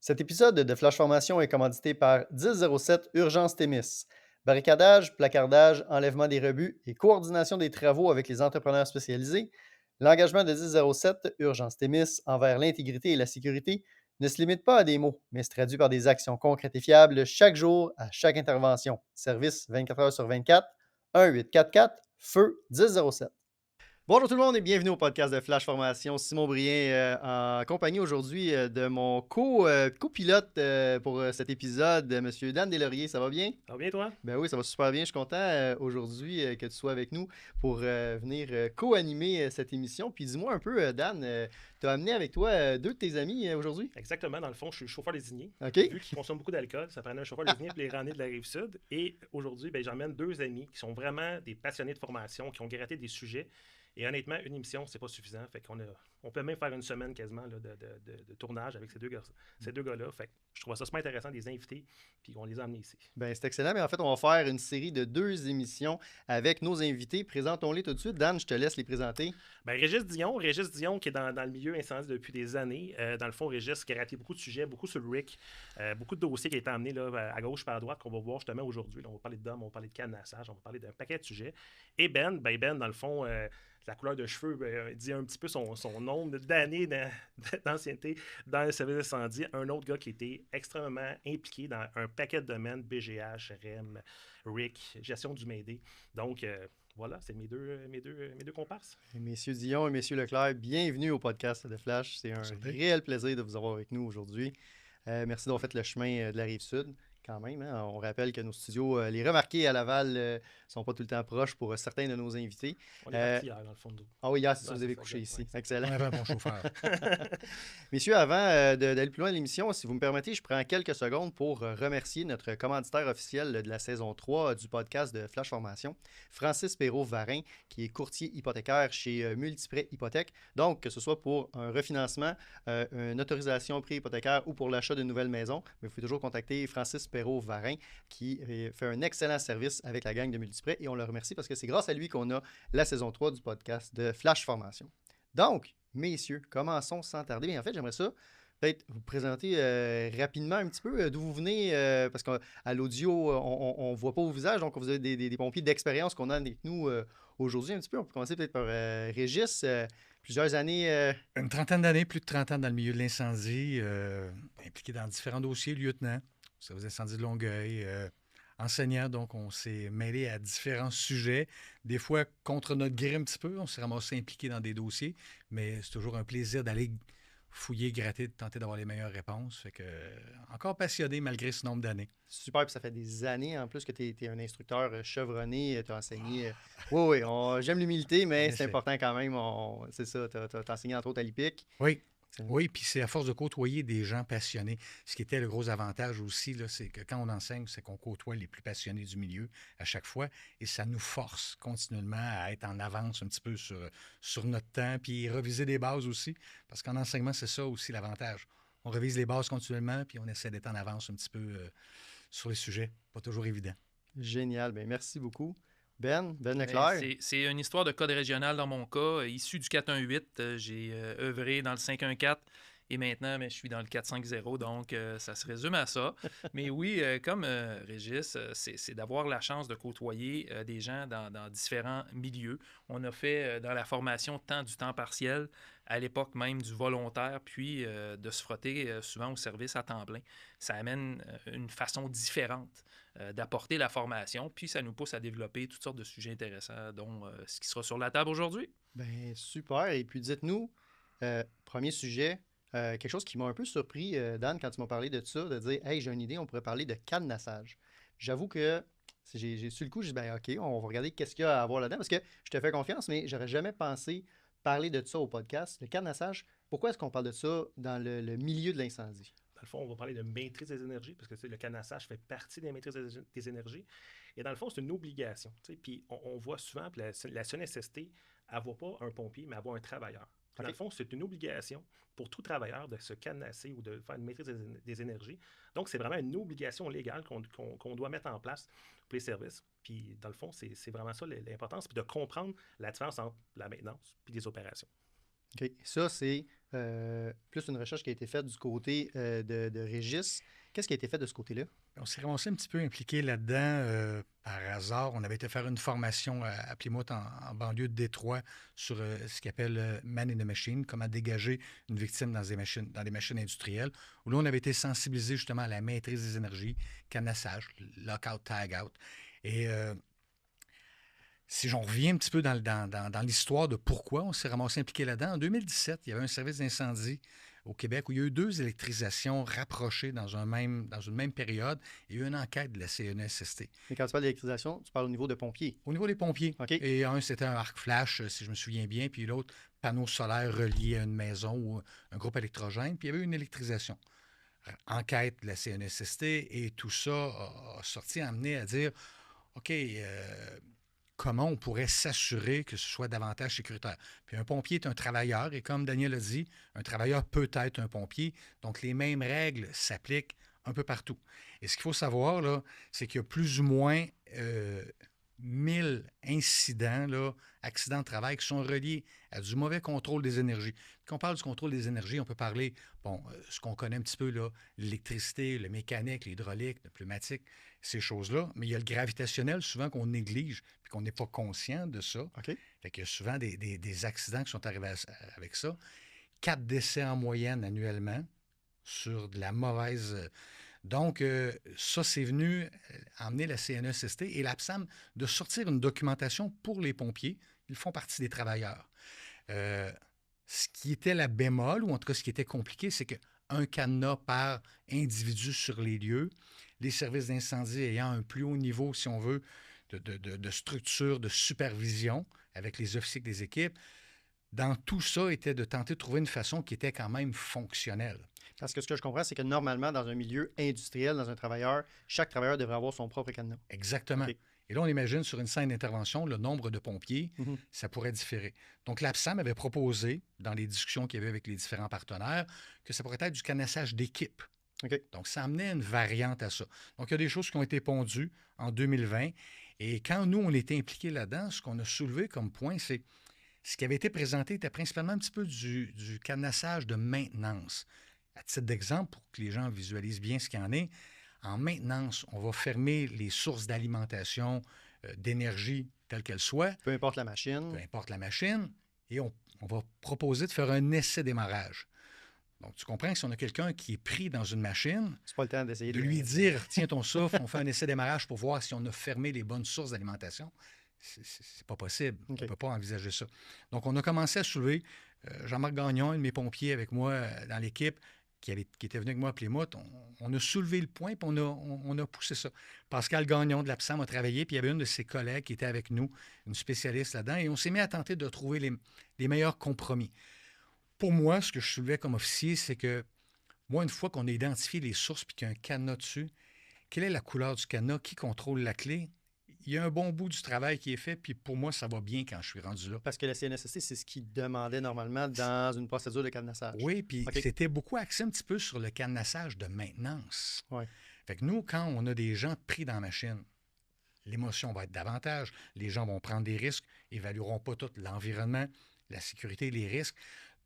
Cet épisode de Flash Formation est commandité par 1007 Urgence Témis. Barricadage, placardage, enlèvement des rebuts et coordination des travaux avec les entrepreneurs spécialisés. L'engagement de 1007 Urgence Témis envers l'intégrité et la sécurité ne se limite pas à des mots, mais se traduit par des actions concrètes et fiables chaque jour, à chaque intervention. Service 24 heures sur 24, 1844, feu 1007. Bonjour tout le monde et bienvenue au podcast de Flash Formation. Simon Brien en compagnie aujourd'hui de mon copilote pour cet épisode, Monsieur Dan Deslauriers. Ça va bien? Ça va bien, toi? Ben oui, ça va super bien. Je suis content aujourd'hui que tu sois avec nous pour venir co-animer cette émission. Puis dis-moi un peu, Dan, tu as amené avec toi deux de tes amis aujourd'hui? Exactement. Dans le fond, je suis chauffeur désigné. OK. Vu qu'ils consomment beaucoup d'alcool, ça prenait un chauffeur désigné pour les ramener de la Rive-Sud. Et aujourd'hui, ben, j'emmène deux amis qui sont vraiment des passionnés de formation, qui ont gratté des sujets. Et honnêtement, une émission, c'est pas suffisant. Fait on peut même faire une semaine quasiment là, de tournage avec ces deux gars-là. Fait que je trouve ça super intéressant de les inviter, puis on les a amenés ici. Ben, c'est excellent, mais en fait, on va faire une série de deux émissions avec nos invités. Présentons-les tout de suite. Dan, je te laisse les présenter. Ben, Régis Dion qui est dans le milieu incendie depuis des années. Dans le fond, Régis qui a raté beaucoup de sujets, beaucoup sur le RIC, beaucoup de dossiers qui ont été amenés là, à gauche par à droite qu'on va voir justement aujourd'hui. Là, on va parler de d'hommes, on va parler de cadenassage, on va parler d'un paquet de sujets. Et Ben, dans le fond, la couleur de cheveux dit un petit peu son nombre d'années d'ancienneté dans le service d'incendie. Un autre gars qui était extrêmement impliqué dans un paquet de domaines, BGH, REM, RIC, gestion du Médé. Donc, voilà, c'est mes deux comparses. Messieurs Dion et messieurs Leclerc, bienvenue au podcast de Flash. C'est un réel plaisir de vous avoir avec nous aujourd'hui. Merci d'avoir fait le chemin de la Rive-Sud. Quand même, hein. On rappelle que nos studios, les remarqués à Laval, ne sont pas tout le temps proches pour certains de nos invités. On est parti hier, dans le fond de. Ah oui, hier, c'est ça, Ouais, vous c'est avez ça, couché ici. exactement. Excellent. On avait un bon chauffeur. Messieurs, avant d'aller plus loin dans l'émission, si vous me permettez, je prends quelques secondes pour remercier notre commanditaire officiel de la saison 3 du podcast de Flash Formation, Francis Perrault-Varin, qui est courtier hypothécaire chez Multiprêt Hypothèque. Donc, que ce soit pour un refinancement, une autorisation pré hypothécaire ou pour l'achat d'une nouvelle maison, mais vous pouvez toujours contacter Francis Perrault-Varin, qui fait un excellent service avec la gang de Multiprêt. Et on le remercie parce que c'est grâce à lui qu'on a la saison 3 du podcast de Flash Formation. Donc, messieurs, commençons sans tarder. Bien, en fait, j'aimerais ça peut-être vous présenter rapidement un petit peu d'où vous venez, parce qu'à l'audio, on ne voit pas vos visages, donc vous avez des pompiers d'expérience qu'on a avec nous aujourd'hui un petit peu. On peut commencer peut-être par Régis, plusieurs années. Une trentaine d'années, plus de 30 ans dans le milieu de l'incendie, impliqué dans différents dossiers, lieutenant, ça aux incendies de Longueuil, enseignant, donc on s'est mêlé à différents sujets, des fois contre notre gré un petit peu, on s'est ramassé impliqué dans des dossiers, mais c'est toujours un plaisir d'aller fouiller, gratter, de tenter d'avoir les meilleures réponses. Fait que, encore passionné malgré ce nombre d'années. Super, puis ça fait des années en plus que tu es un instructeur chevronné, tu as enseigné. Oui, oui, j'aime l'humilité, mais c'est important quand même. C'est ça, tu as enseigné entre autres à l'IPIC. Oui. Oui, puis c'est à force de côtoyer des gens passionnés. Ce qui était le gros avantage aussi, là, c'est que quand on enseigne, c'est qu'on côtoie les plus passionnés du milieu à chaque fois et ça nous force continuellement à être en avance un petit peu sur notre temps, puis reviser des bases aussi, parce qu'en enseignement, c'est ça aussi l'avantage. On revise les bases continuellement, puis on essaie d'être en avance un petit peu sur les sujets. Pas toujours évident. Génial, bien merci beaucoup. Ben Ben, Leclerc. c'est une histoire de code régional dans mon cas, issu du 418. J'ai œuvré dans le 514 et maintenant, je suis dans le 450, donc ça se résume à ça. Mais oui, comme Régis, c'est d'avoir la chance de côtoyer des gens dans différents milieux. On a fait dans la formation tant du temps partiel, à l'époque même du volontaire, puis de se frotter souvent au service à temps plein. Ça amène une façon différente d'apporter la formation, puis ça nous pousse à développer toutes sortes de sujets intéressants, dont ce qui sera sur la table aujourd'hui. Ben super. Et puis dites-nous, premier sujet, quelque chose qui m'a un peu surpris, Dan, quand tu m'as parlé de ça, de dire hey, j'ai une idée, on pourrait parler de cadenassage. J'avoue que j'ai su le coup, je dis ben OK, on va regarder qu'est-ce qu'il y a à voir là-dedans, parce que je te fais confiance, mais j'aurais jamais pensé parler de ça au podcast. Le cadenassage, pourquoi est-ce qu'on parle de ça dans le milieu de l'incendie? Dans le fond, on va parler de maîtrise des énergies, parce que le cadenassage fait partie des maîtrises des énergies. Et dans le fond, c'est une obligation. Puis on voit souvent, puis la CNSST, elle ne voit pas un pompier, mais elle voit un travailleur. Dans le fond, c'est une obligation pour tout travailleur de se cadenasser ou de faire une maîtrise des énergies. Donc, c'est vraiment une obligation légale qu'on doit mettre en place pour les services. Puis, dans le fond, c'est vraiment ça l'importance, puis de comprendre la différence entre la maintenance et les opérations. OK. Ça, c'est plus une recherche qui a été faite du côté de Régis. Qu'est-ce qui a été fait de ce côté-là? On s'est ramassé un petit peu impliqué là-dedans par hasard. On avait été faire une formation à Plymouth, en banlieue de Détroit, sur ce qu'on appelle Man in the Machine, comment dégager une victime dans des machines industrielles, où là, on avait été sensibilisé justement à la maîtrise des énergies, canassage, lockout, tag-out. Et si j'en reviens un petit peu dans l'histoire de pourquoi on s'est ramassé impliqué là-dedans, en 2017, il y avait un service d'incendie au Québec où il y a eu 2 électrisations rapprochées dans une même période. Il y a eu une enquête de la CNESST. Mais quand tu parles d'électrisation, tu parles au niveau de pompiers. Au niveau des pompiers. OK. Et un, c'était un arc flash, si je me souviens bien, puis l'autre, panneau solaire relié à une maison ou un groupe électrogène, puis il y avait eu une électrisation. Enquête de la CNESST et tout ça a amené à dire, OK, comment on pourrait s'assurer que ce soit davantage sécuritaire. Puis un pompier est un travailleur, et comme Daniel a dit, un travailleur peut être un pompier, donc les mêmes règles s'appliquent un peu partout. Et ce qu'il faut savoir, là, c'est qu'il y a plus ou moins 1000 incidents, là, accidents de travail qui sont reliés à du mauvais contrôle des énergies. Quand on parle du contrôle des énergies, on peut parler, ce qu'on connaît un petit peu, là, l'électricité, le mécanique, l'hydraulique, le pneumatique, ces choses-là, mais il y a le gravitationnel souvent qu'on néglige puis qu'on n'est pas conscient de ça. OK. Fait qu'il y a souvent des accidents qui sont arrivés avec ça. 4 décès en moyenne annuellement sur de la mauvaise... Donc, ça, c'est venu emmener la CNESST et l'APSAM de sortir une documentation pour les pompiers. Ils font partie des travailleurs. Ce qui était la bémol, ou en tout cas ce qui était compliqué, c'est qu'un cadenas par individu sur les lieux, les services d'incendie ayant un plus haut niveau, si on veut, de structure, de supervision avec les officiers des équipes, dans tout ça, était de tenter de trouver une façon qui était quand même fonctionnelle. Parce que ce que je comprends, c'est que normalement, dans un milieu industriel, dans un travailleur, chaque travailleur devrait avoir son propre cadenas. Exactement. OK. Et là, on imagine sur une scène d'intervention, le nombre de pompiers, ça pourrait différer. Donc, l'APSAM avait proposé, dans les discussions qu'il y avait avec les différents partenaires, que ça pourrait être du canassage d'équipe. OK. Donc, ça amenait une variante à ça. Donc, il y a des choses qui ont été pondues en 2020. Et quand nous, on était impliqués là-dedans, ce qu'on a soulevé comme point, c'est ce qui avait été présenté était principalement un petit peu du canassage de maintenance. À titre d'exemple, pour que les gens visualisent bien ce qu'il y en est, en maintenance, on va fermer les sources d'alimentation, d'énergie, telles qu'elles soient. Peu importe la machine. Peu importe la machine. Et on va proposer de faire un essai démarrage. Donc, tu comprends que si on a quelqu'un qui est pris dans une machine, c'est pas le temps d'essayer de lui dire, tiens ton souffle, on fait un essai démarrage pour voir si on a fermé les bonnes sources d'alimentation, c'est pas possible. OK. On ne peut pas envisager ça. Donc, on a commencé à soulever. Jean-Marc Gagnon, un de mes pompiers avec moi dans l'équipe, qui était venu avec moi à Plymouth, on a soulevé le point, puis on a poussé ça. Pascal Gagnon de l'APSAM a travaillé, puis il y avait une de ses collègues qui était avec nous, une spécialiste là-dedans, et on s'est mis à tenter de trouver les meilleurs compromis. Pour moi, ce que je soulevais comme officier, c'est que moi, une fois qu'on a identifié les sources puis qu'il y a un cadenas dessus, quelle est la couleur du cadenas? Qui contrôle la clé? Il y a un bon bout du travail qui est fait, puis pour moi, ça va bien quand je suis rendu là. Parce que la CNSST, c'est ce qu'ils demandaient normalement dans une procédure de cadenassage. Oui, puis OK. C'était beaucoup axé un petit peu sur le cadenassage de maintenance. Ouais. Fait que nous, quand on a des gens pris dans la machine, l'émotion va être davantage, les gens vont prendre des risques, évalueront pas tout l'environnement, la sécurité, les risques.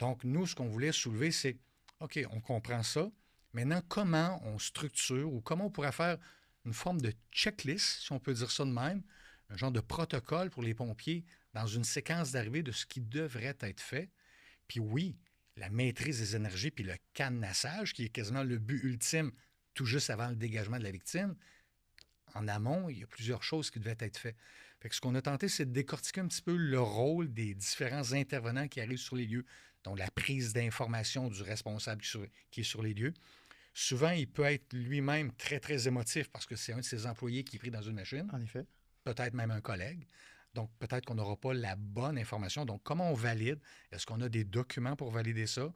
Donc, nous, ce qu'on voulait soulever, c'est, OK, on comprend ça. Maintenant, comment on structure ou comment on pourrait faire une forme de checklist, si on peut dire ça de même, un genre de protocole pour les pompiers dans une séquence d'arrivée de ce qui devrait être fait. Puis oui, la maîtrise des énergies puis le cadenassage, qui est quasiment le but ultime tout juste avant le dégagement de la victime, en amont, il y a plusieurs choses qui devaient être faites. Fait que ce qu'on a tenté, c'est de décortiquer un petit peu le rôle des différents intervenants qui arrivent sur les lieux. Donc, la prise d'information du responsable qui est sur les lieux. Souvent, il peut être lui-même très, très émotif parce que c'est un de ses employés qui est pris dans une machine. En effet. Peut-être même un collègue. Donc, peut-être qu'on n'aura pas la bonne information. Donc, comment on valide? Est-ce qu'on a des documents pour valider ça?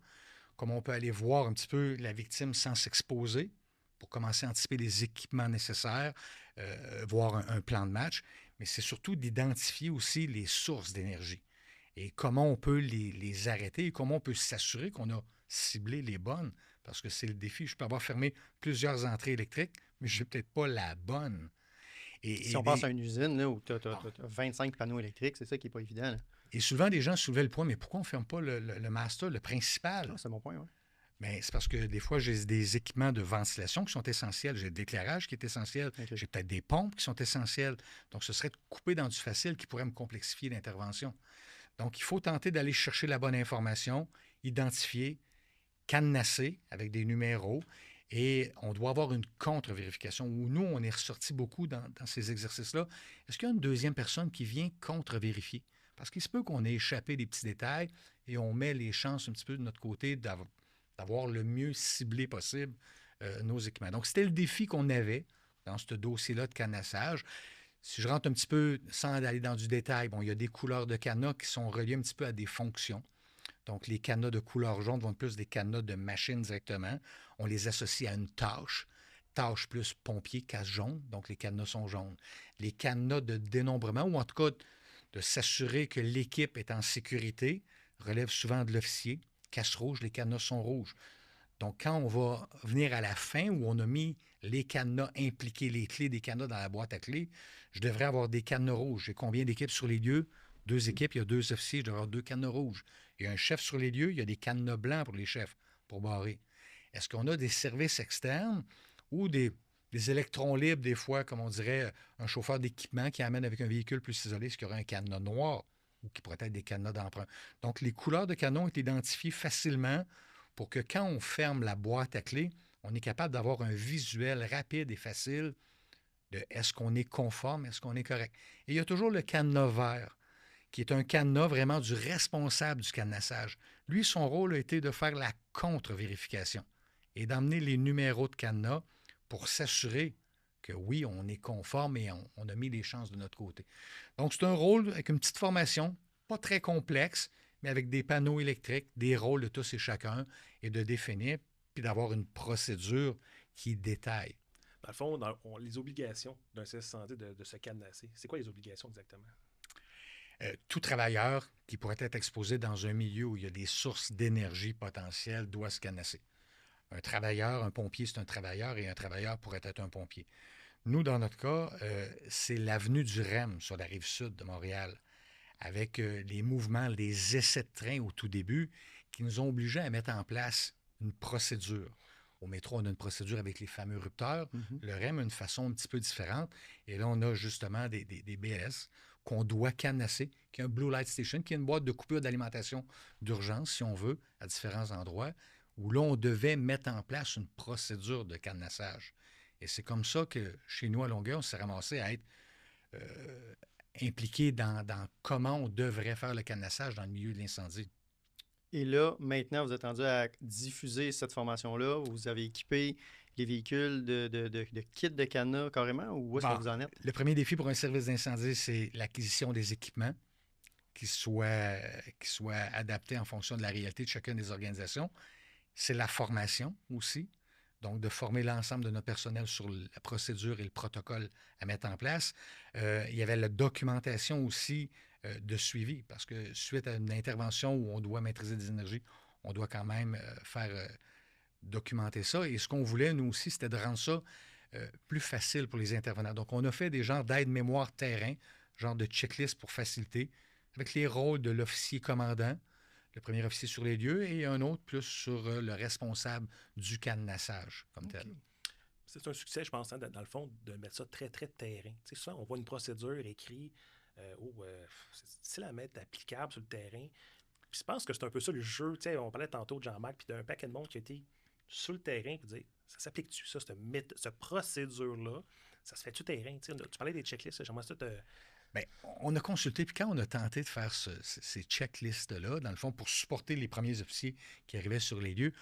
Comment on peut aller voir un petit peu la victime sans s'exposer pour commencer à anticiper les équipements nécessaires, voir un plan de match. Mais c'est surtout d'identifier aussi les sources d'énergie et comment on peut les arrêter et comment on peut s'assurer qu'on a ciblé les bonnes. Parce que c'est le défi. Je peux avoir fermé plusieurs entrées électriques, mais je n'ai peut-être pas la bonne. Si on passe à une usine là, où tu as 25 panneaux électriques, c'est ça qui n'est pas évident. Là. Et souvent, des gens soulevaient le point, mais pourquoi on ne ferme pas le master, le principal? Ah, c'est mon point, oui. Bien, c'est parce que des fois, j'ai des équipements de ventilation qui sont essentiels. J'ai l'éclairage qui est essentiel. OK. J'ai peut-être des pompes qui sont essentielles. Donc, ce serait de couper dans du facile qui pourrait me complexifier l'intervention. Donc, il faut tenter d'aller chercher la bonne information, identifier, cadenasser avec des numéros. Et on doit avoir une contre-vérification où nous, on est ressorti beaucoup dans ces exercices-là. Est-ce qu'il y a une deuxième personne qui vient contre-vérifier? Parce qu'il se peut qu'on ait échappé des petits détails et on met les chances un petit peu de notre côté d'avoir le mieux ciblé possible nos équipements. Donc, c'était le défi qu'on avait dans ce dossier-là de cadenassage. Si je rentre un petit peu, sans aller dans du détail, bon, il y a des couleurs de cadenas qui sont reliées un petit peu à des fonctions. Donc, les cadenas de couleur jaune vont être plus des cadenas de machine directement. On les associe à une tâche. Tâche plus pompier, casse jaune. Donc, les cadenas sont jaunes. Les cadenas de dénombrement, ou en tout cas de s'assurer que l'équipe est en sécurité, relève souvent de l'officier. Casse rouge, les cadenas sont rouges. Donc, quand on va venir à la fin où on a mis les cadenas impliqués, les clés des cadenas dans la boîte à clés, je devrais avoir des cadenas rouges. J'ai combien d'équipes sur les lieux? 2 équipes, il y a 2 officiers, je devrais avoir 2 cadenas rouges. Il y a un chef sur les lieux, il y a des cadenas blancs pour les chefs, pour barrer. Est-ce qu'on a des services externes ou des électrons libres, des fois, comme on dirait, un chauffeur d'équipement qui amène avec un véhicule plus isolé, est-ce qu'il y aura un cadenas noir ou qui pourrait être des cadenas d'emprunt? Donc, les couleurs de cadenas ont été identifiées facilement pour que quand on ferme la boîte à clés, on est capable d'avoir un visuel rapide et facile de est-ce qu'on est conforme, est-ce qu'on est correct. Et il y a toujours le cadenas vert, qui est un cadenas vraiment du responsable du cadenassage. Lui, son rôle a été de faire la contre-vérification et d'emmener les numéros de cadenas pour s'assurer que oui, on est conforme et on a mis les chances de notre côté. Donc, c'est un rôle avec une petite formation, pas très complexe, mais avec des panneaux électriques, des rôles de tous et chacun, et de définir, puis d'avoir une procédure qui détaille. Dans le fond, les obligations d'un service de santé de se cadenasser, c'est quoi les obligations exactement? Tout travailleur qui pourrait être exposé dans un milieu où il y a des sources d'énergie potentielles doit se canasser. Un travailleur, un pompier, c'est un travailleur et un travailleur pourrait être un pompier. Nous, dans notre cas, c'est l'avenue du REM sur la rive sud de Montréal, avec les mouvements, les essais de train au tout début qui nous ont obligés à mettre en place une procédure. Au métro, on a une procédure avec les fameux rupteurs. Le REM a une façon un petit peu différente. Et là, on a justement des BLS qu'on doit canasser, qui est un Blue Light Station, qui est une boîte de coupure d'alimentation d'urgence, si on veut, à différents endroits, où là, on devait mettre en place une procédure de cadenassage. Et c'est comme ça que, chez nous, à Longueuil, on s'est ramassé à être impliqué dans comment on devrait faire le cadenassage dans le milieu de l'incendie. Et là, maintenant, vous êtes rendu à diffuser cette formation-là. Vous avez équipé les véhicules de kits de cadenas carrément, ou où est-ce que vous en êtes? Le premier défi pour un service d'incendie, c'est l'acquisition des équipements qui soient adaptés en fonction de la réalité de chacune des organisations. C'est la formation aussi. Donc, de former l'ensemble de notre personnel sur la procédure et le protocole à mettre en place. Il y avait la documentation aussi de suivi, parce que suite à une intervention où on doit maîtriser des énergies, on doit quand même documenter ça. Et ce qu'on voulait, nous aussi, c'était de rendre ça plus facile pour les intervenants. Donc, on a fait des genres d'aide-mémoire terrain, genre de checklist pour faciliter, avec les rôles de l'officier commandant, le premier officier sur les lieux, et un autre plus sur le responsable du cadenassage comme tel. C'est un succès, je pense, hein, dans le fond, de mettre ça très, très terrain. Tu sais, souvent, on voit une procédure écrite, c'est difficile à mettre applicable sur le terrain. Puis je pense que c'est un peu ça le jeu. Tu sais, on parlait tantôt de Jean-Marc, puis d'un paquet de monde qui a été sur le terrain, puis dire, ça s'applique-tu, ça, cette procédure-là? Ça se fait-tu terrain? Tu parlais des checklists, j'aimerais ça te... Bien, on a consulté, puis quand on a tenté de faire ces checklists-là, dans le fond, pour supporter les premiers officiers qui arrivaient sur les lieux,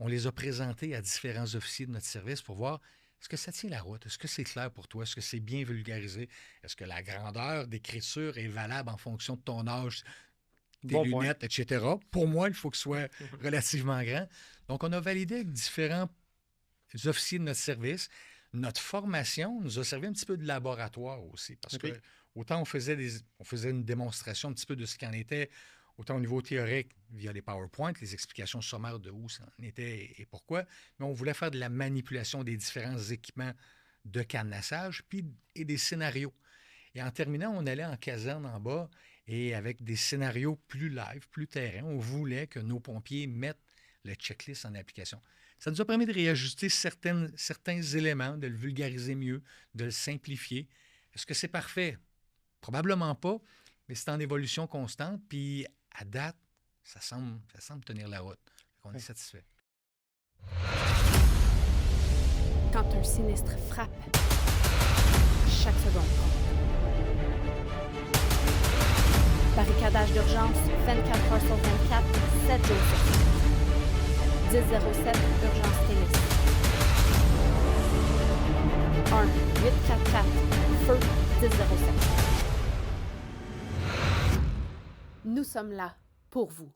on les a présentés à différents officiers de notre service pour voir est-ce que ça tient la route? Est-ce que c'est clair pour toi? Est-ce que c'est bien vulgarisé? Est-ce que la grandeur d'écriture est valable en fonction de ton âge, tes lunettes, etc.? Pour moi, il faut que ce soit relativement grand. Donc, on a validé avec différents officiers de notre service. Notre formation nous a servi un petit peu de laboratoire aussi, parce que autant on faisait une démonstration un petit peu de ce qu'il en était, autant au niveau théorique, via les PowerPoint, les explications sommaires de où ça en était et pourquoi, mais on voulait faire de la manipulation des différents équipements de cadenassage et des scénarios. Et en terminant, on allait en caserne en bas et avec des scénarios plus live, plus terrain. On voulait que nos pompiers mettent le checklist en application. Ça nous a permis de réajuster certains éléments, de le vulgariser mieux, de le simplifier. Est-ce que c'est parfait? Probablement pas, mais c'est en évolution constante. Puis, à date, ça semble tenir la route. On est satisfait. Quand un sinistre frappe, chaque seconde compte. Barricadage d'urgence, 24 heures sur 24, 7 jours sur 7. 1007, urgence Télis. 1-844, feu 1007. Nous sommes là pour vous.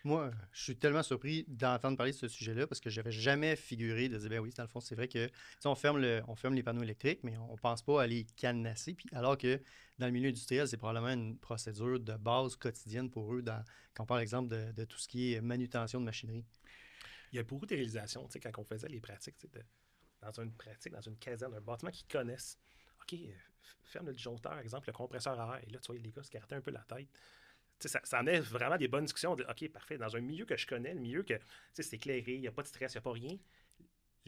Moi, je suis tellement surpris d'entendre parler de ce sujet-là parce que je n'avais jamais figuré de dire, ben oui, dans le fond, c'est vrai que on ferme les panneaux électriques, mais on ne pense pas à les cadenasser. Puis, alors que dans le milieu industriel, c'est probablement une procédure de base quotidienne pour eux quand on parle, exemple, de tout ce qui est manutention de machinerie. Il y a beaucoup de réalisations, quand on faisait les pratiques, dans une caserne, un bâtiment qu'ils connaissent. OK, ferme le disjoncteur, par exemple, le compresseur à air. Et là, tu vois, les gars se grattaient un peu la tête. Ça en est vraiment des bonnes discussions. OK, parfait. Dans un milieu que je connais, le milieu que c'est éclairé, il n'y a pas de stress, il n'y a pas rien.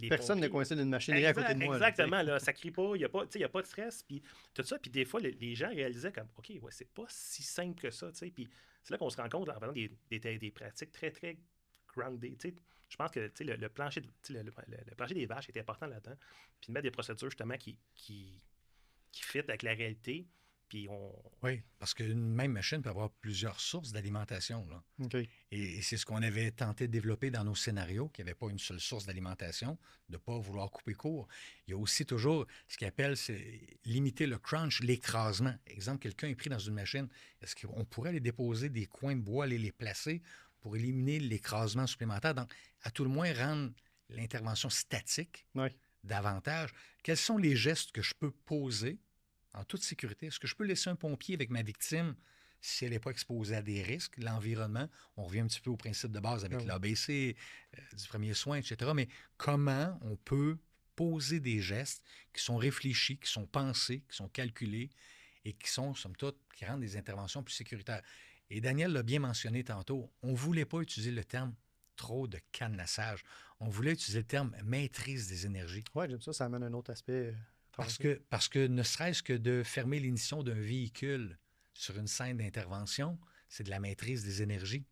Personne ne coincé d'une machinerie à côté de moi. Exactement, là, ça ne crie pas, il n'y a pas de stress. Puis tout ça, puis des fois, les gens réalisaient comme OK, ouais, c'est pas si simple que ça. Puis c'est là qu'on se rend compte en faisant des pratiques très, très grounded. Je pense que le plancher des vaches est important là-dedans. Puis de mettre des procédures justement qui fit avec la réalité. Puis Oui, parce qu'une même machine peut avoir plusieurs sources d'alimentation. Là. Okay. Et c'est ce qu'on avait tenté de développer dans nos scénarios, qu'il n'y avait pas une seule source d'alimentation, de ne pas vouloir couper court. Il y a aussi toujours ce qu'ils appellent, c'est limiter le crunch, l'écrasement. Exemple, quelqu'un est pris dans une machine, est-ce qu'on pourrait aller déposer des coins de bois, aller les placer pour éliminer l'écrasement supplémentaire? Donc, à tout le moins, rendre l'intervention statique davantage. Quels sont les gestes que je peux poser en toute sécurité? Est-ce que je peux laisser un pompier avec ma victime si elle n'est pas exposée à des risques? L'environnement, on revient un petit peu au principe de base avec l'ABC, du premier soin, etc. Mais comment on peut poser des gestes qui sont réfléchis, qui sont pensés, qui sont calculés et qui sont, somme toute, qui rendent des interventions plus sécuritaires? Et Daniel l'a bien mentionné tantôt, on ne voulait pas utiliser le terme trop de cadenassage. On voulait utiliser le terme maîtrise des énergies. Oui, j'aime ça, ça amène un autre aspect. Parce que ne serait-ce que de fermer l'ignition d'un véhicule sur une scène d'intervention, c'est de la maîtrise des énergies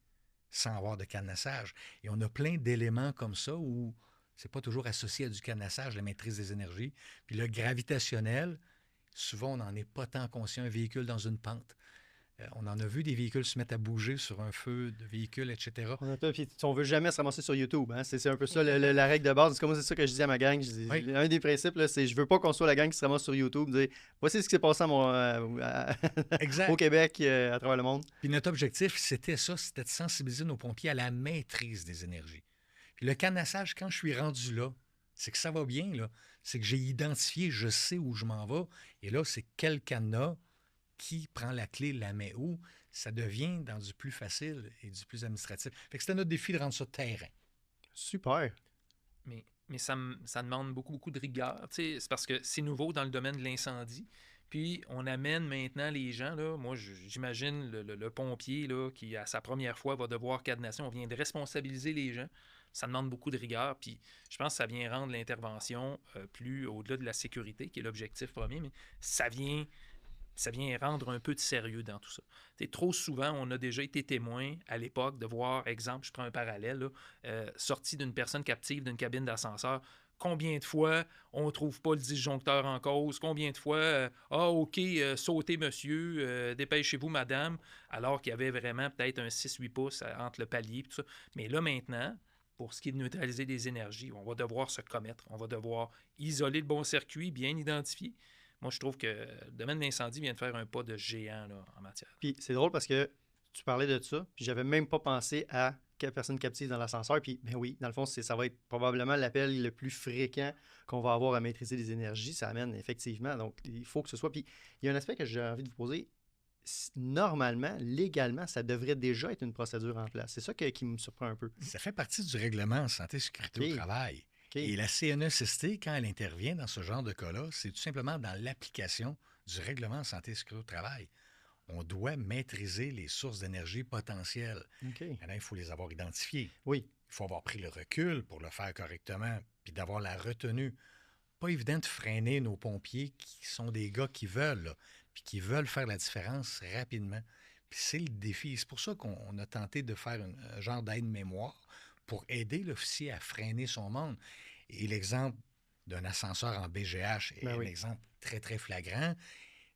sans avoir de cadenassage. Et on a plein d'éléments comme ça où c'est pas toujours associé à du cadenassage, la maîtrise des énergies. Puis le gravitationnel, souvent on n'en est pas tant conscient, un véhicule dans une pente. On en a vu des véhicules se mettre à bouger sur un feu de véhicule, etc. On ne veut jamais se ramasser sur YouTube. Hein? C'est un peu ça la règle de base. C'est ça que je dis à ma gang. Un des principes, là, c'est je veux pas qu'on soit la gang qui se ramasse sur YouTube. Dire, voici ce qui s'est passé au Québec, à travers le monde. Puis notre objectif, c'était ça, c'était de sensibiliser nos pompiers à la maîtrise des énergies. Puis le cadenassage, quand je suis rendu là, c'est que ça va bien. Là. C'est que j'ai identifié, je sais où je m'en vais. Et là, c'est quel cadenas qui prend la clé, la met où, ça devient dans du plus facile et du plus administratif. Fait que c'était notre défi de rendre ça terrain. Super. Mais ça demande beaucoup de rigueur. C'est parce que c'est nouveau dans le domaine de l'incendie. Puis on amène maintenant les gens, là, moi j'imagine le pompier là, qui à sa première fois va devoir cadenasser, on vient de responsabiliser les gens. Ça demande beaucoup de rigueur, puis je pense que ça vient rendre l'intervention plus au-delà de la sécurité, qui est l'objectif premier, mais ça vient rendre un peu de sérieux dans tout ça. Trop souvent, on a déjà été témoin à l'époque de voir, exemple, je prends un parallèle, là, sorti d'une personne captive d'une cabine d'ascenseur. Combien de fois on ne trouve pas le disjoncteur en cause? Combien de fois, OK, sautez monsieur, dépêchez-vous madame, alors qu'il y avait vraiment peut-être un 6-8 pouces entre le palier et tout ça. Mais là maintenant, pour ce qui est de neutraliser des énergies, on va devoir se commettre, on va devoir isoler le bon circuit, bien identifié. Moi, je trouve que le domaine de l'incendie vient de faire un pas de géant là, en matière. Puis c'est drôle parce que tu parlais de ça, puis j'avais même pas pensé à quelle personne captive dans l'ascenseur. Puis, ben oui, dans le fond, ça va être probablement l'appel le plus fréquent qu'on va avoir à maîtriser les énergies. Ça amène effectivement. Donc, il faut que ce soit. Puis, il y a un aspect que j'ai envie de vous poser. Normalement, légalement, ça devrait déjà être une procédure en place. C'est ça qui me surprend un peu. Ça fait partie du règlement santé et sécurité au travail. Et la CNESST, quand elle intervient dans ce genre de cas-là, c'est tout simplement dans l'application du règlement santé et sécurité au travail. On doit maîtriser les sources d'énergie potentielles. OK. Maintenant, il faut les avoir identifiées. Oui. Il faut avoir pris le recul pour le faire correctement, puis d'avoir la retenue. Pas évident de freiner nos pompiers qui sont des gars qui veulent, là, puis qui veulent faire la différence rapidement. Puis c'est le défi. C'est pour ça qu'on a tenté de faire un genre d'aide-mémoire pour aider l'officier à freiner son monde. Et l'exemple d'un ascenseur en BGH est un exemple très, très flagrant.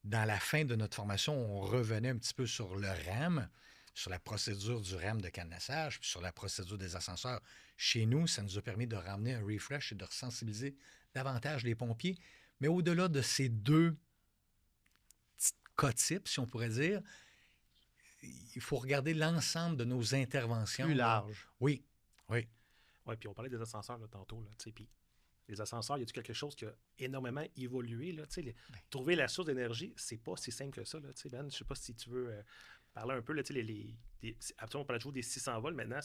Dans la fin de notre formation, on revenait un petit peu sur le RAM, sur la procédure du RAM de cadenassage, puis sur la procédure des ascenseurs. Chez nous, ça nous a permis de ramener un refresh et de sensibiliser davantage les pompiers. Mais au-delà de ces deux petits cas types, si on pourrait dire, il faut regarder l'ensemble de nos interventions. Plus large. Oui, oui. Oui, puis on parlait des ascenseurs là, tantôt, là, puis les ascenseurs, y a-t-il quelque chose qui a énormément évolué? Là, trouver la source d'énergie, c'est pas si simple que ça. Là, Ben, je sais pas si tu veux parler un peu. Là, absolument, on parlait toujours des 600 volts. Maintenant,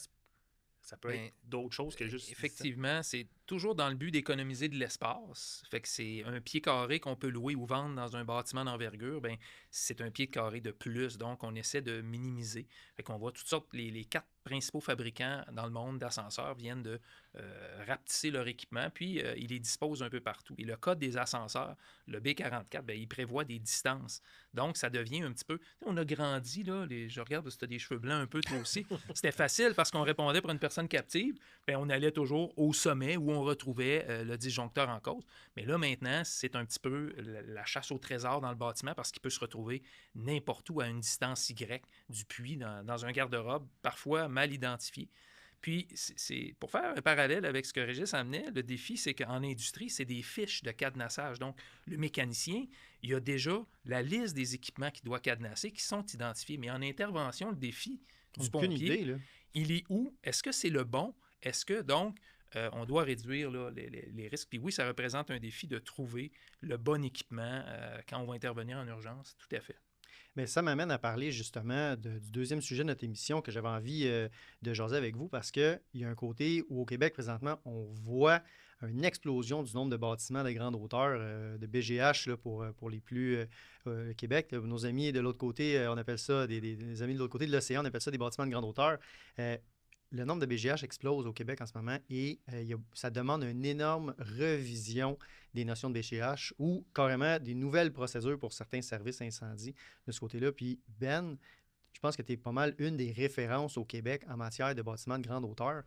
ça peut être d'autres choses que juste... Effectivement, c'est toujours dans le but d'économiser de l'espace. Fait que c'est un pied carré qu'on peut louer ou vendre dans un bâtiment d'envergure. Bien, c'est un pied carré de plus. Donc, on essaie de minimiser. Fait qu'on voit toutes sortes... Les 4 principaux fabricants dans le monde d'ascenseurs viennent de rapetisser leur équipement, puis ils les disposent un peu partout. Et le code des ascenseurs, le B44, bien, il prévoit des distances. Donc, ça devient un petit peu... On a grandi, là. Je regarde si tu as des cheveux blancs un peu, toi aussi. C'était facile parce qu'on répondait pour une personne captive. Bien, on allait toujours au sommet où on retrouvait le disjoncteur en cause. Mais là, maintenant, c'est un petit peu la chasse au trésor dans le bâtiment parce qu'il peut se retrouver n'importe où à une distance Y du puits, dans un garde-robe, parfois mal identifié. Puis, c'est pour faire un parallèle avec ce que Régis amenait, le défi, c'est qu'en industrie, c'est des fiches de cadenassage. Donc, le mécanicien, il y a déjà la liste des équipements qu'il doit cadenasser qui sont identifiés. Mais en intervention, le défi du pompier, il est où? Est-ce que c'est le bon? Est-ce que, donc, on doit réduire là, les risques? Puis oui, ça représente un défi de trouver le bon équipement quand on va intervenir en urgence, tout à fait. Mais ça m'amène à parler justement du deuxième sujet de notre émission que j'avais envie de jaser avec vous parce qu'il y a un côté où au Québec, présentement, on voit une explosion du nombre de bâtiments de grande hauteur, de BGH là, pour les plus Québec. Nos amis de l'autre côté, on appelle ça, des amis de l'autre côté de l'océan, on appelle ça des bâtiments de grande hauteur. Le nombre de BGH explose au Québec en ce moment et ça demande une énorme revision des notions de BGH ou carrément des nouvelles procédures pour certains services incendies de ce côté-là. Puis Ben, je pense que tu es pas mal une des références au Québec en matière de bâtiments de grande hauteur.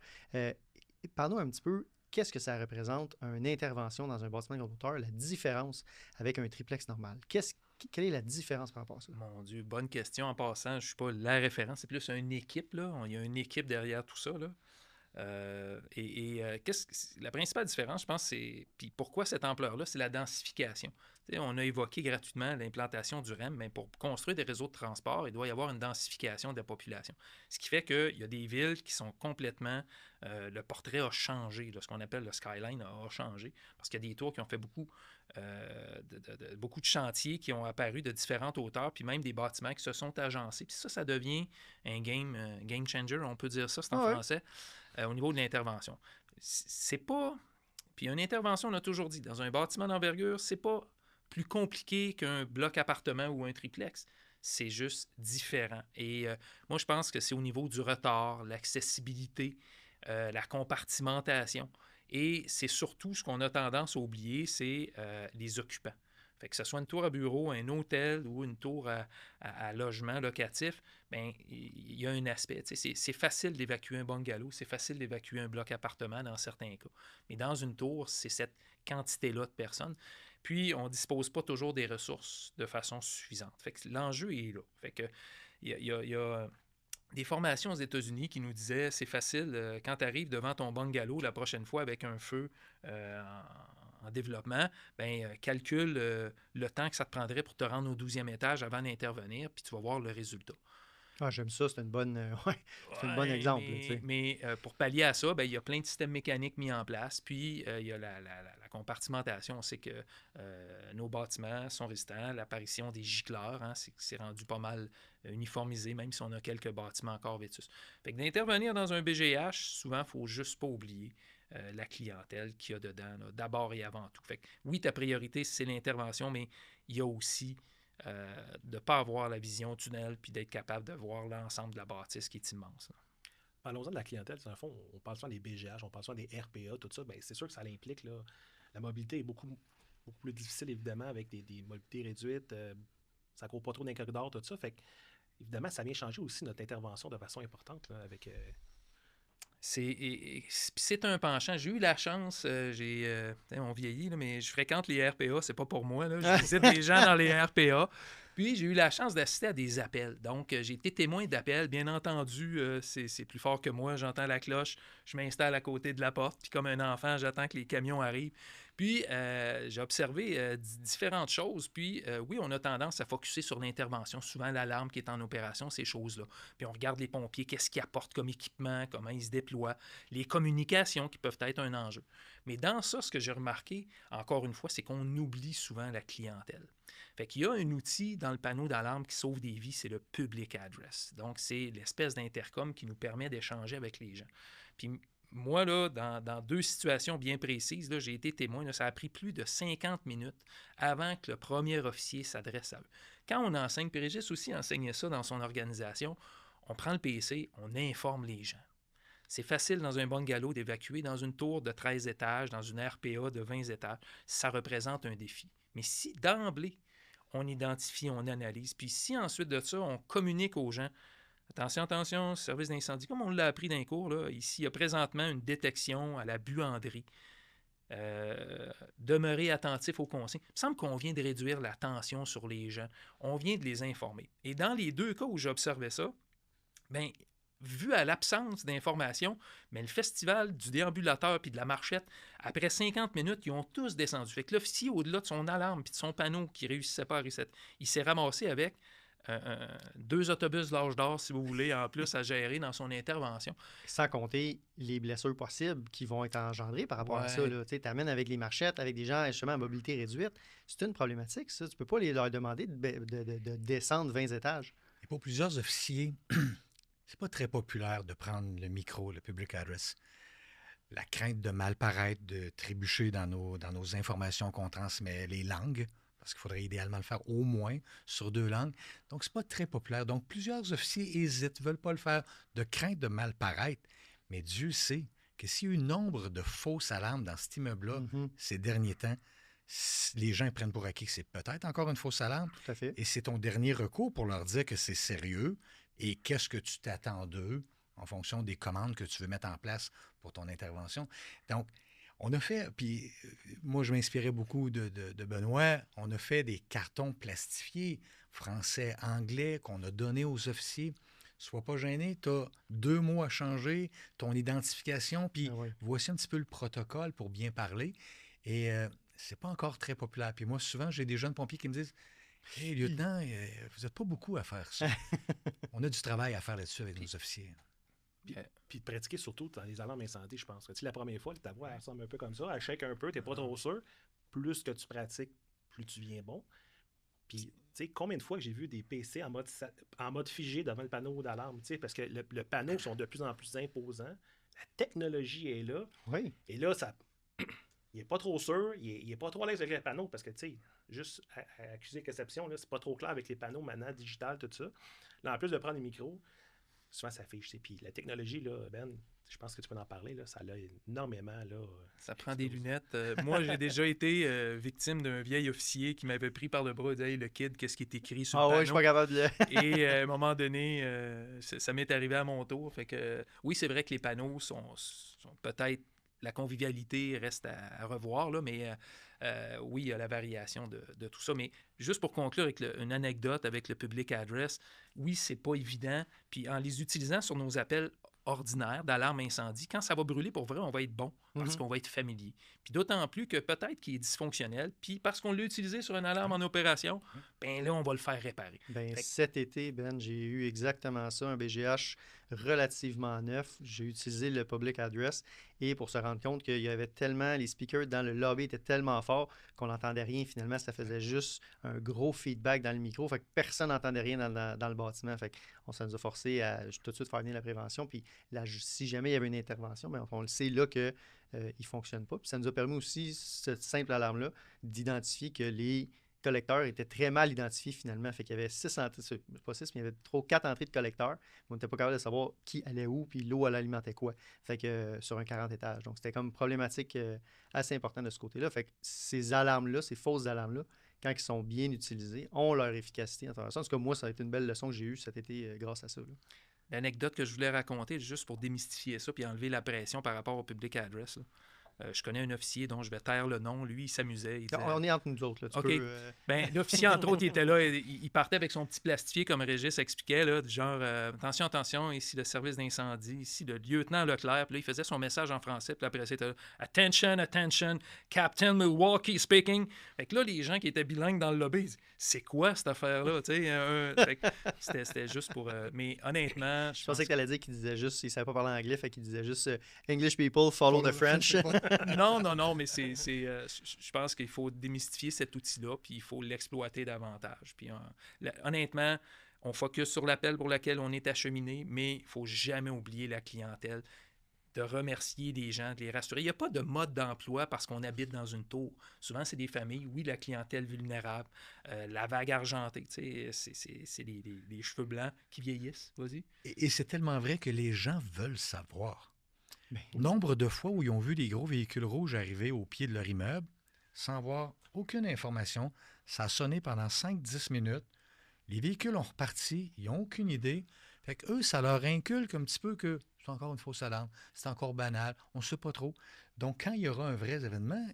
Parle-nous un petit peu, qu'est-ce que ça représente, une intervention dans un bâtiment de grande hauteur, la différence avec un triplex normal? Quelle est la différence par rapport à ça? Mon Dieu, bonne question. En passant, je ne suis pas la référence, c'est plus une équipe. Là. Il y a une équipe derrière tout ça. Là. La principale différence, je pense, c'est... Puis pourquoi cette ampleur-là? C'est la densification. T'sais, on a évoqué gratuitement l'implantation du REM, mais pour construire des réseaux de transport, il doit y avoir une densification de la population. Ce qui fait qu'il y a des villes qui sont complètement... le portrait a changé. Là, ce qu'on appelle le skyline a changé. Parce qu'il y a des tours qui ont fait beaucoup de chantiers qui ont apparu de différentes hauteurs, puis même des bâtiments qui se sont agencés. Puis ça devient un game changer, on peut dire ça, c'est en français, au niveau de l'intervention. C'est pas... Puis une intervention, on a toujours dit, dans un bâtiment d'envergure, c'est pas plus compliqué qu'un bloc appartement ou un triplex. C'est juste différent. Et moi, je pense que c'est au niveau du retard, l'accessibilité, la compartimentation. Et c'est surtout ce qu'on a tendance à oublier, c'est les occupants. Fait que ce soit une tour à bureau, un hôtel ou une tour à logement locatif, bien, il y a un aspect. C'est facile d'évacuer un bungalow, c'est facile d'évacuer un bloc appartement dans certains cas. Mais dans une tour, c'est cette quantité-là de personnes. Puis, on ne dispose pas toujours des ressources de façon suffisante. Fait que l'enjeu est là. Fait que il y a des formations aux États-Unis qui nous disaient c'est facile, quand tu arrives devant ton bungalow la prochaine fois avec un feu en développement, bien, calcule le temps que ça te prendrait pour te rendre au 12e étage avant d'intervenir, puis tu vas voir le résultat. Ah, j'aime ça, c'est un bon exemple. Mais pour pallier à ça, il y a plein de systèmes mécaniques mis en place, puis il y a la compartimentation. On sait que nos bâtiments sont résistants, l'apparition des gicleurs, c'est rendu pas mal uniformisé, même si on a quelques bâtiments encore vétus. Fait que d'intervenir dans un BGH, souvent, il ne faut juste pas oublier la clientèle qu'il y a dedans, là, d'abord et avant tout. Fait que, oui, ta priorité, c'est l'intervention, mais il y a aussi de ne pas avoir la vision tunnel puis d'être capable de voir l'ensemble de la bâtisse qui est immense. Là. Parlons-en de la clientèle. Dans le fond, on parle souvent des BGH, on parle souvent des RPA, tout ça. Bien, c'est sûr que ça implique, là, la mobilité est beaucoup plus difficile, évidemment, avec des mobilités réduites. Ça ne court pas trop dans les corridors, tout ça. Fait que, évidemment, ça vient changer aussi notre intervention de façon importante là, avec... C'est un penchant. J'ai eu la chance, on vieillit, là, mais je fréquente les RPA, c'est pas pour moi. Là. Je visite des gens dans les RPA. Puis, j'ai eu la chance d'assister à des appels. Donc, j'ai été témoin d'appels. Bien entendu, c'est plus fort que moi. J'entends la cloche, je m'installe à côté de la porte. Puis, comme un enfant, j'attends que les camions arrivent. Puis, j'ai observé différentes choses. Puis, oui, on a tendance à focusser sur l'intervention. Souvent, l'alarme qui est en opération, ces choses-là. Puis, on regarde les pompiers, qu'est-ce qu'ils apportent comme équipement, comment ils se déploient, les communications qui peuvent être un enjeu. Mais dans ça, ce que j'ai remarqué, encore une fois, c'est qu'on oublie souvent la clientèle. Fait qu'il y a un outil dans le panneau d'alarme qui sauve des vies, c'est le public address. Donc, c'est l'espèce d'intercom qui nous permet d'échanger avec les gens. Puis, moi, là, dans 2 situations bien précises, là, j'ai été témoin. Là, ça a pris plus de 50 minutes avant que le premier officier s'adresse à eux. Quand on enseigne, puis Régis aussi enseignait ça dans son organisation, on prend le PC, on informe les gens. C'est facile dans un bungalow d'évacuer dans une tour de 13 étages, dans une RPA de 20 étages. Ça représente un défi. Mais si d'emblée, on identifie, on analyse, puis si ensuite de ça, on communique aux gens, attention, service d'incendie, comme on l'a appris dans les cours, là, ici, il y a présentement une détection à la buanderie. Demeurer attentif aux consignes. Il me semble qu'on vient de réduire la tension sur les gens. On vient de les informer. Et dans les 2 cas où j'observais ça, bien, vu à l'absence d'informations, mais le festival du déambulateur puis de la marchette, après 50 minutes, ils ont tous descendu. Fait que l'officier, au-delà de son alarme puis de son panneau qui ne réussissait pas à reset, il s'est ramassé avec 2 autobus de l'âge d'or, si vous voulez, en plus à gérer dans son intervention. Sans compter les blessures possibles qui vont être engendrées par rapport à ça. Tu amènes avec les marchettes, avec des gens justement à mobilité réduite. C'est une problématique, ça. Tu ne peux pas leur demander de descendre 20 étages. Et pour plusieurs officiers, c'est pas très populaire de prendre le micro, le public address. La crainte de mal paraître, de trébucher dans nos informations qu'on transmet, les langues, parce qu'il faudrait idéalement le faire au moins sur 2 langues. Donc, c'est pas très populaire. Donc, plusieurs officiers hésitent, ne veulent pas le faire de crainte de mal paraître. Mais Dieu sait que s'il y a eu nombre de fausses alarmes dans cet immeuble-là ces derniers temps, les gens prennent pour acquis que c'est peut-être encore une fausse alarme. Tout à fait. Et c'est ton dernier recours pour leur dire que c'est sérieux et qu'est-ce que tu t'attends d'eux en fonction des commandes que tu veux mettre en place pour ton intervention. Donc, on a fait, puis moi je m'inspirais beaucoup de Benoît, on a fait des cartons plastifiés, français, anglais, qu'on a donnés aux officiers. Sois pas gêné, tu as 2 mots à changer, ton identification, puis voici un petit peu le protocole pour bien parler. Et c'est pas encore très populaire. Puis moi, souvent, j'ai des jeunes pompiers qui me disent « Hey, lieutenant, vous n'êtes pas beaucoup à faire ça. » On a du travail à faire là-dessus avec nos officiers. Puis de pratiquer surtout dans les alarmes incendies, je pense. La première fois, ta voix ressemble un peu comme ça. Elle shake un peu, tu n'es pas trop sûr. Plus que tu pratiques, plus tu viens bon. Puis, tu sais, combien de fois que j'ai vu des PC en mode figé devant le panneau d'alarme, tu sais, parce que le panneau sont de plus en plus imposants. La technologie est là. Oui. Et là, il n'est pas trop sûr, il n'est pas trop à l'aise avec les panneaux, parce que, tu sais, juste à accuser l'exception, c'est pas trop clair avec les panneaux maintenant, digital, tout ça. Là, en plus de prendre les micros, souvent ça affiche. Puis la technologie, là, Ben, je pense que tu peux en parler, là, ça l'a énormément. Là, ça prend des lunettes. Moi, j'ai déjà été victime d'un vieil officier qui m'avait pris par le bras et dit hey, le kid, qu'est-ce qui est écrit sur le panneau? Ah oui, je suis pas capable de... Et à un moment donné, ça m'est arrivé à mon tour. Fait que oui, c'est vrai que les panneaux sont peut-être. La convivialité reste à revoir, là, mais oui, il y a la variation de tout ça. Mais juste pour conclure avec une anecdote avec le public address, oui, c'est pas évident. Puis en les utilisant sur nos appels ordinaires d'alarme incendie, quand ça va brûler pour vrai, on va être bon parce qu'on va être familier. Puis d'autant plus que peut-être qu'il est dysfonctionnel, puis parce qu'on l'a utilisé sur une alarme en opération, bien là, on va le faire réparer. Cet été, Ben, j'ai eu exactement ça, un BGH relativement neuf. J'ai utilisé le public address et pour se rendre compte qu'il y avait tellement, les speakers dans le lobby étaient tellement forts qu'on n'entendait rien. Finalement, ça faisait juste un gros feedback dans le micro. Fait que personne n'entendait rien dans le bâtiment. Fait qu'on ça nous a forcé à tout de suite faire venir la prévention. Puis là, si jamais il y avait une intervention, bien, on le sait là que il ne fonctionne pas. Puis ça nous a permis aussi, cette simple alarme-là, d'identifier que les collecteurs étaient très mal identifiés finalement. Fait qu'il y avait 6 entrées, pas 6, mais il y avait 4 entrées de collecteurs. On n'était pas capable de savoir qui allait où, puis l'eau, elle alimentait quoi. Fait que sur un 40 étages. Donc c'était comme problématique assez importante de ce côté-là. Fait que ces alarmes-là, ces fausses alarmes-là, quand ils sont bien utilisés, ont leur efficacité en travers ça. En tout cas, moi, ça a été une belle leçon que j'ai eue cet été grâce à ça. Là. L'anecdote que je voulais raconter, juste pour démystifier ça puis enlever la pression par rapport au public address. Là. Je connais un officier dont je vais taire le nom. Lui, il s'amusait. Il disait, on est entre nous autres. Là. Tu peux, Ben, l'officier, entre autres, il était là. Il partait avec son petit plastifié, comme Régis expliquait, là, genre attention, attention, ici le service d'incendie, ici le lieutenant Leclerc. Puis là, il faisait son message en français. Puis après, c'était attention, attention, Captain Milwaukee speaking. Fait que là, les gens qui étaient bilingues dans le lobby, ils disent c'est quoi cette affaire-là? C'était juste pour. Mais honnêtement, je pensais que tu allais dire qu'il disait juste, il ne savait pas parler anglais, fait qu'il disait juste English people follow the French. Non, mais je pense qu'il faut démystifier cet outil-là, puis il faut l'exploiter davantage. Puis honnêtement, on focus sur l'appel pour lequel on est acheminé, mais il ne faut jamais oublier la clientèle, de remercier des gens, de les rassurer. Il n'y a pas de mode d'emploi parce qu'on habite dans une tour. Souvent, c'est des familles, oui, la clientèle vulnérable, la vague argentée, c'est les cheveux blancs qui vieillissent, vas-y. Et c'est tellement vrai que les gens veulent savoir. Nombre de fois où ils ont vu des gros véhicules rouges arriver au pied de leur immeuble sans avoir aucune information. Ça a sonné pendant 5-10 minutes. Les véhicules ont reparti, ils n'ont aucune idée. Fait qu'eux, ça leur inculque un petit peu que c'est encore une fausse alarme, c'est encore banal, on ne sait pas trop. Donc, quand il y aura un vrai événement,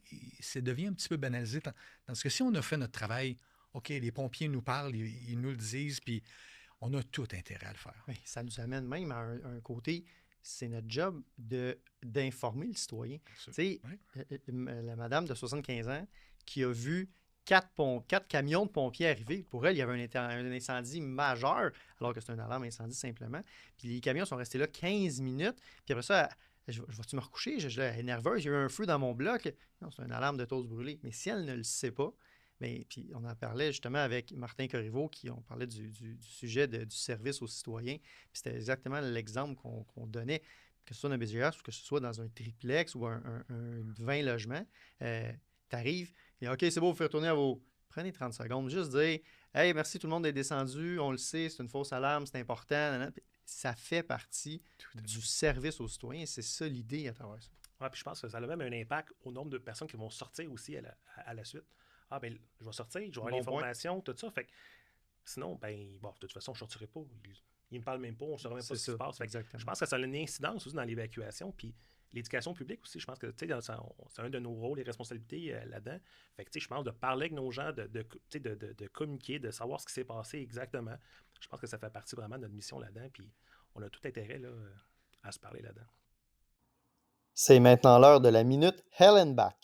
ça devient un petit peu banalisé. Parce que si on a fait notre travail, OK, les pompiers nous parlent, ils nous le disent, puis on a tout intérêt à le faire. Oui, ça nous amène même à un côté... C'est notre job d'informer le citoyen. Tu sais, la madame de 75 ans qui a vu 4 camions de pompiers arriver, pour elle, il y avait un incendie majeur, alors que c'est une alarme incendie simplement. Puis les camions sont restés là 15 minutes. Puis après ça, je vais-tu me recoucher? Elle est nerveuse, il y a eu un feu dans mon bloc. Non, c'est une alarme de toast brûlée. Mais si elle ne le sait pas, bien, puis on en parlait justement avec Martin Corriveau, on parlait du sujet du service aux citoyens. Puis c'était exactement l'exemple qu'on donnait, que ce soit dans un BGS ou que ce soit dans un triplex ou un 20 logements. Tu arrives, et OK, c'est beau, vous faites retourner à vos... Prenez 30 secondes, juste dire « Hey, merci, tout le monde est descendu, on le sait, c'est une fausse alarme, c'est important. » Ça fait partie du service aux citoyens. C'est ça l'idée à travers ça. Ouais, puis je pense que ça a même un impact au nombre de personnes qui vont sortir aussi à la suite. Ah, ben, je vais sortir, je vais avoir l'information, tout ça. Fait que, sinon, ben, bon, de toute façon, je ne sortirai pas. Ils ne me parlent même pas, on ne saura même pas ce qui se passe. Fait que, je pense que ça a une incidence aussi dans l'évacuation. Puis l'éducation publique aussi, je pense que c'est un de nos rôles et responsabilités là-dedans. Fait que, je pense de parler avec nos gens, de communiquer, de savoir ce qui s'est passé exactement. Je pense que ça fait partie vraiment de notre mission là-dedans. Puis on a tout intérêt là, à se parler là-dedans. C'est maintenant l'heure de la minute Hellenbach.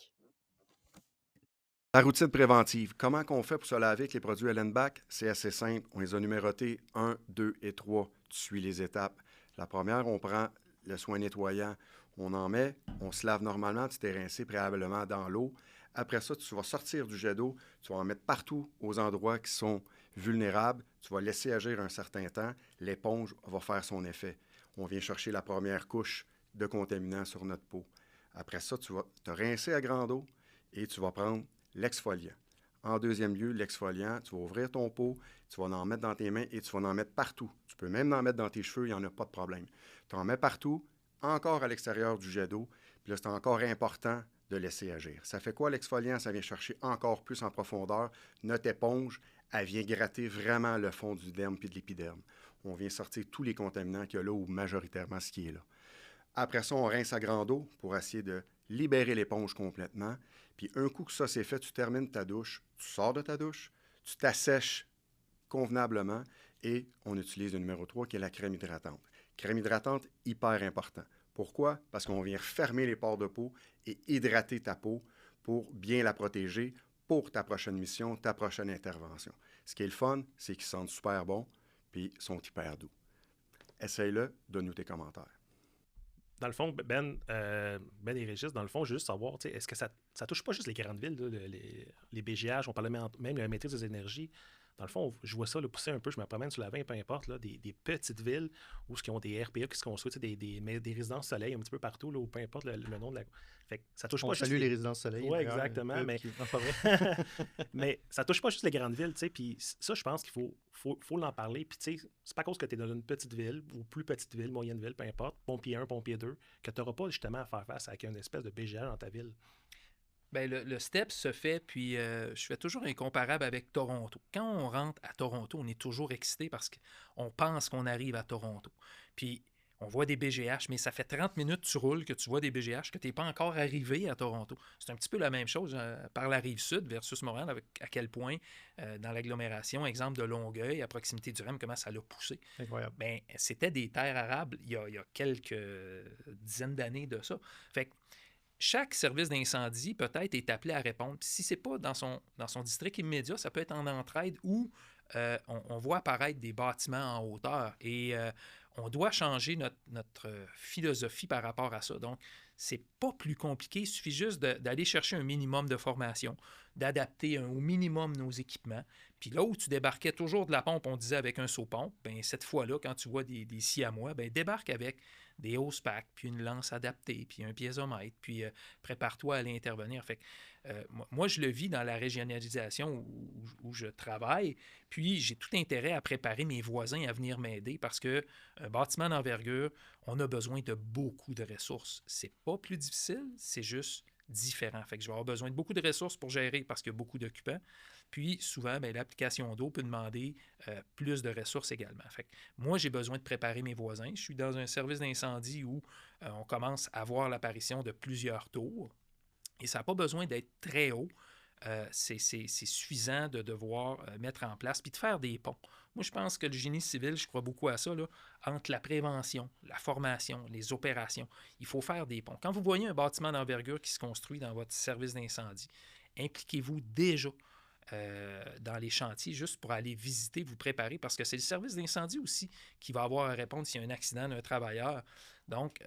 La routine préventive. Comment on fait pour se laver avec les produits Hellenbach? C'est assez simple. On les a numérotés 1, 2 et 3. Tu suis les étapes. La première, on prend le soin nettoyant. On en met, on se lave normalement, tu t'es rincé préalablement dans l'eau. Après ça, tu vas sortir du jet d'eau, tu vas en mettre partout aux endroits qui sont vulnérables. Tu vas laisser agir un certain temps. L'éponge va faire son effet. On vient chercher la première couche de contaminants sur notre peau. Après ça, tu vas te rincer à grande eau et tu vas prendre l'exfoliant. En deuxième lieu, l'exfoliant, tu vas ouvrir ton pot, tu vas en mettre dans tes mains et tu vas en mettre partout. Tu peux même en mettre dans tes cheveux, il n'y en a pas de problème. Tu en mets partout, encore à l'extérieur du jet d'eau, puis là, c'est encore important de laisser agir. Ça fait quoi l'exfoliant? Ça vient chercher encore plus en profondeur. Notre éponge, elle vient gratter vraiment le fond du derme puis de l'épiderme. On vient sortir tous les contaminants qu'il y a là ou majoritairement ce qui est là. Après ça, on rince à grande eau pour essayer de libérer l'éponge complètement. Puis un coup que ça c'est fait, tu termines ta douche, tu sors de ta douche, tu t'assèches convenablement et on utilise le numéro 3 qui est la crème hydratante. Crème hydratante, hyper important. Pourquoi? Parce qu'on vient fermer les pores de peau et hydrater ta peau pour bien la protéger pour ta prochaine mission, ta prochaine intervention. Ce qui est le fun, c'est qu'ils sentent super bon puis sont hyper doux. essaye-le, donne-nous tes commentaires. Dans le fond, Ben et Régis, dans le fond, juste savoir, est-ce que ça touche pas juste les grandes villes, là, les BGH, on parlait même de la maîtrise des énergies. Dans le fond, je vois ça pousser un peu, je me promène sur la 20, peu importe, là, des petites villes où ils ont des RPA qui se construisent, des résidences soleil un petit peu partout, là, ou peu importe le nom de la... Fait que ça touche pas juste... Salue les résidences soleil. Oui, exactement, mais... Non, pas vrai. Mais ça touche pas juste les grandes villes, tu sais, puis ça, je pense qu'il faut l'en parler, puis tu sais, c'est pas à cause que tu es dans une petite ville, ou plus petite ville, moyenne ville, peu importe, pompier 1, pompier 2, que tu n'auras pas justement à faire face avec une espèce de BGH dans ta ville. Bien, le step se fait, puis je fais toujours un comparable avec Toronto. Quand on rentre à Toronto, on est toujours excité parce qu'on pense qu'on arrive à Toronto. Puis on voit des BGH, mais ça fait 30 minutes que tu roules que tu vois des BGH, que tu n'es pas encore arrivé à Toronto. C'est un petit peu la même chose par la Rive-Sud versus Montréal, avec à quel point dans l'agglomération, exemple de Longueuil, à proximité du REM, comment ça l'a poussé. Incroyable. Bien, c'était des terres arables il y a quelques dizaines d'années de ça. Fait que chaque service d'incendie, peut-être, est appelé à répondre. Puis si ce n'est pas dans son district immédiat, ça peut être en entraide où on voit apparaître des bâtiments en hauteur. Et on doit changer notre philosophie par rapport à ça. Donc, c'est pas plus compliqué. Il suffit juste d'aller chercher un minimum de formation, d'adapter au minimum nos équipements. Puis là où tu débarquais toujours de la pompe, on disait avec un saut-pompe, bien, cette fois-là, quand tu vois des siamois, bien, débarque avec des hose packs, puis une lance adaptée, puis un piézomètre, puis prépare-toi à aller intervenir. Fait que, moi, je le vis dans la régionalisation où je travaille, puis j'ai tout intérêt à préparer mes voisins à venir m'aider parce qu'un bâtiment d'envergure, on a besoin de beaucoup de ressources. C'est pas plus difficile, c'est juste différent. Fait que je vais avoir besoin de beaucoup de ressources pour gérer parce qu'il y a beaucoup d'occupants. Puis, souvent, bien, l'application d'eau peut demander plus de ressources également. Fait que moi, j'ai besoin de préparer mes voisins. Je suis dans un service d'incendie où on commence à voir l'apparition de plusieurs tours. Et ça n'a pas besoin d'être très haut. C'est suffisant de devoir mettre en place puis de faire des ponts. Moi, je pense que le génie civil, je crois beaucoup à ça, là, entre la prévention, la formation, les opérations. Il faut faire des ponts. Quand vous voyez un bâtiment d'envergure qui se construit dans votre service d'incendie, impliquez-vous déjà dans les chantiers juste pour aller visiter, vous préparer, parce que c'est le service d'incendie aussi qui va avoir à répondre s'il y a un accident d'un travailleur. Donc,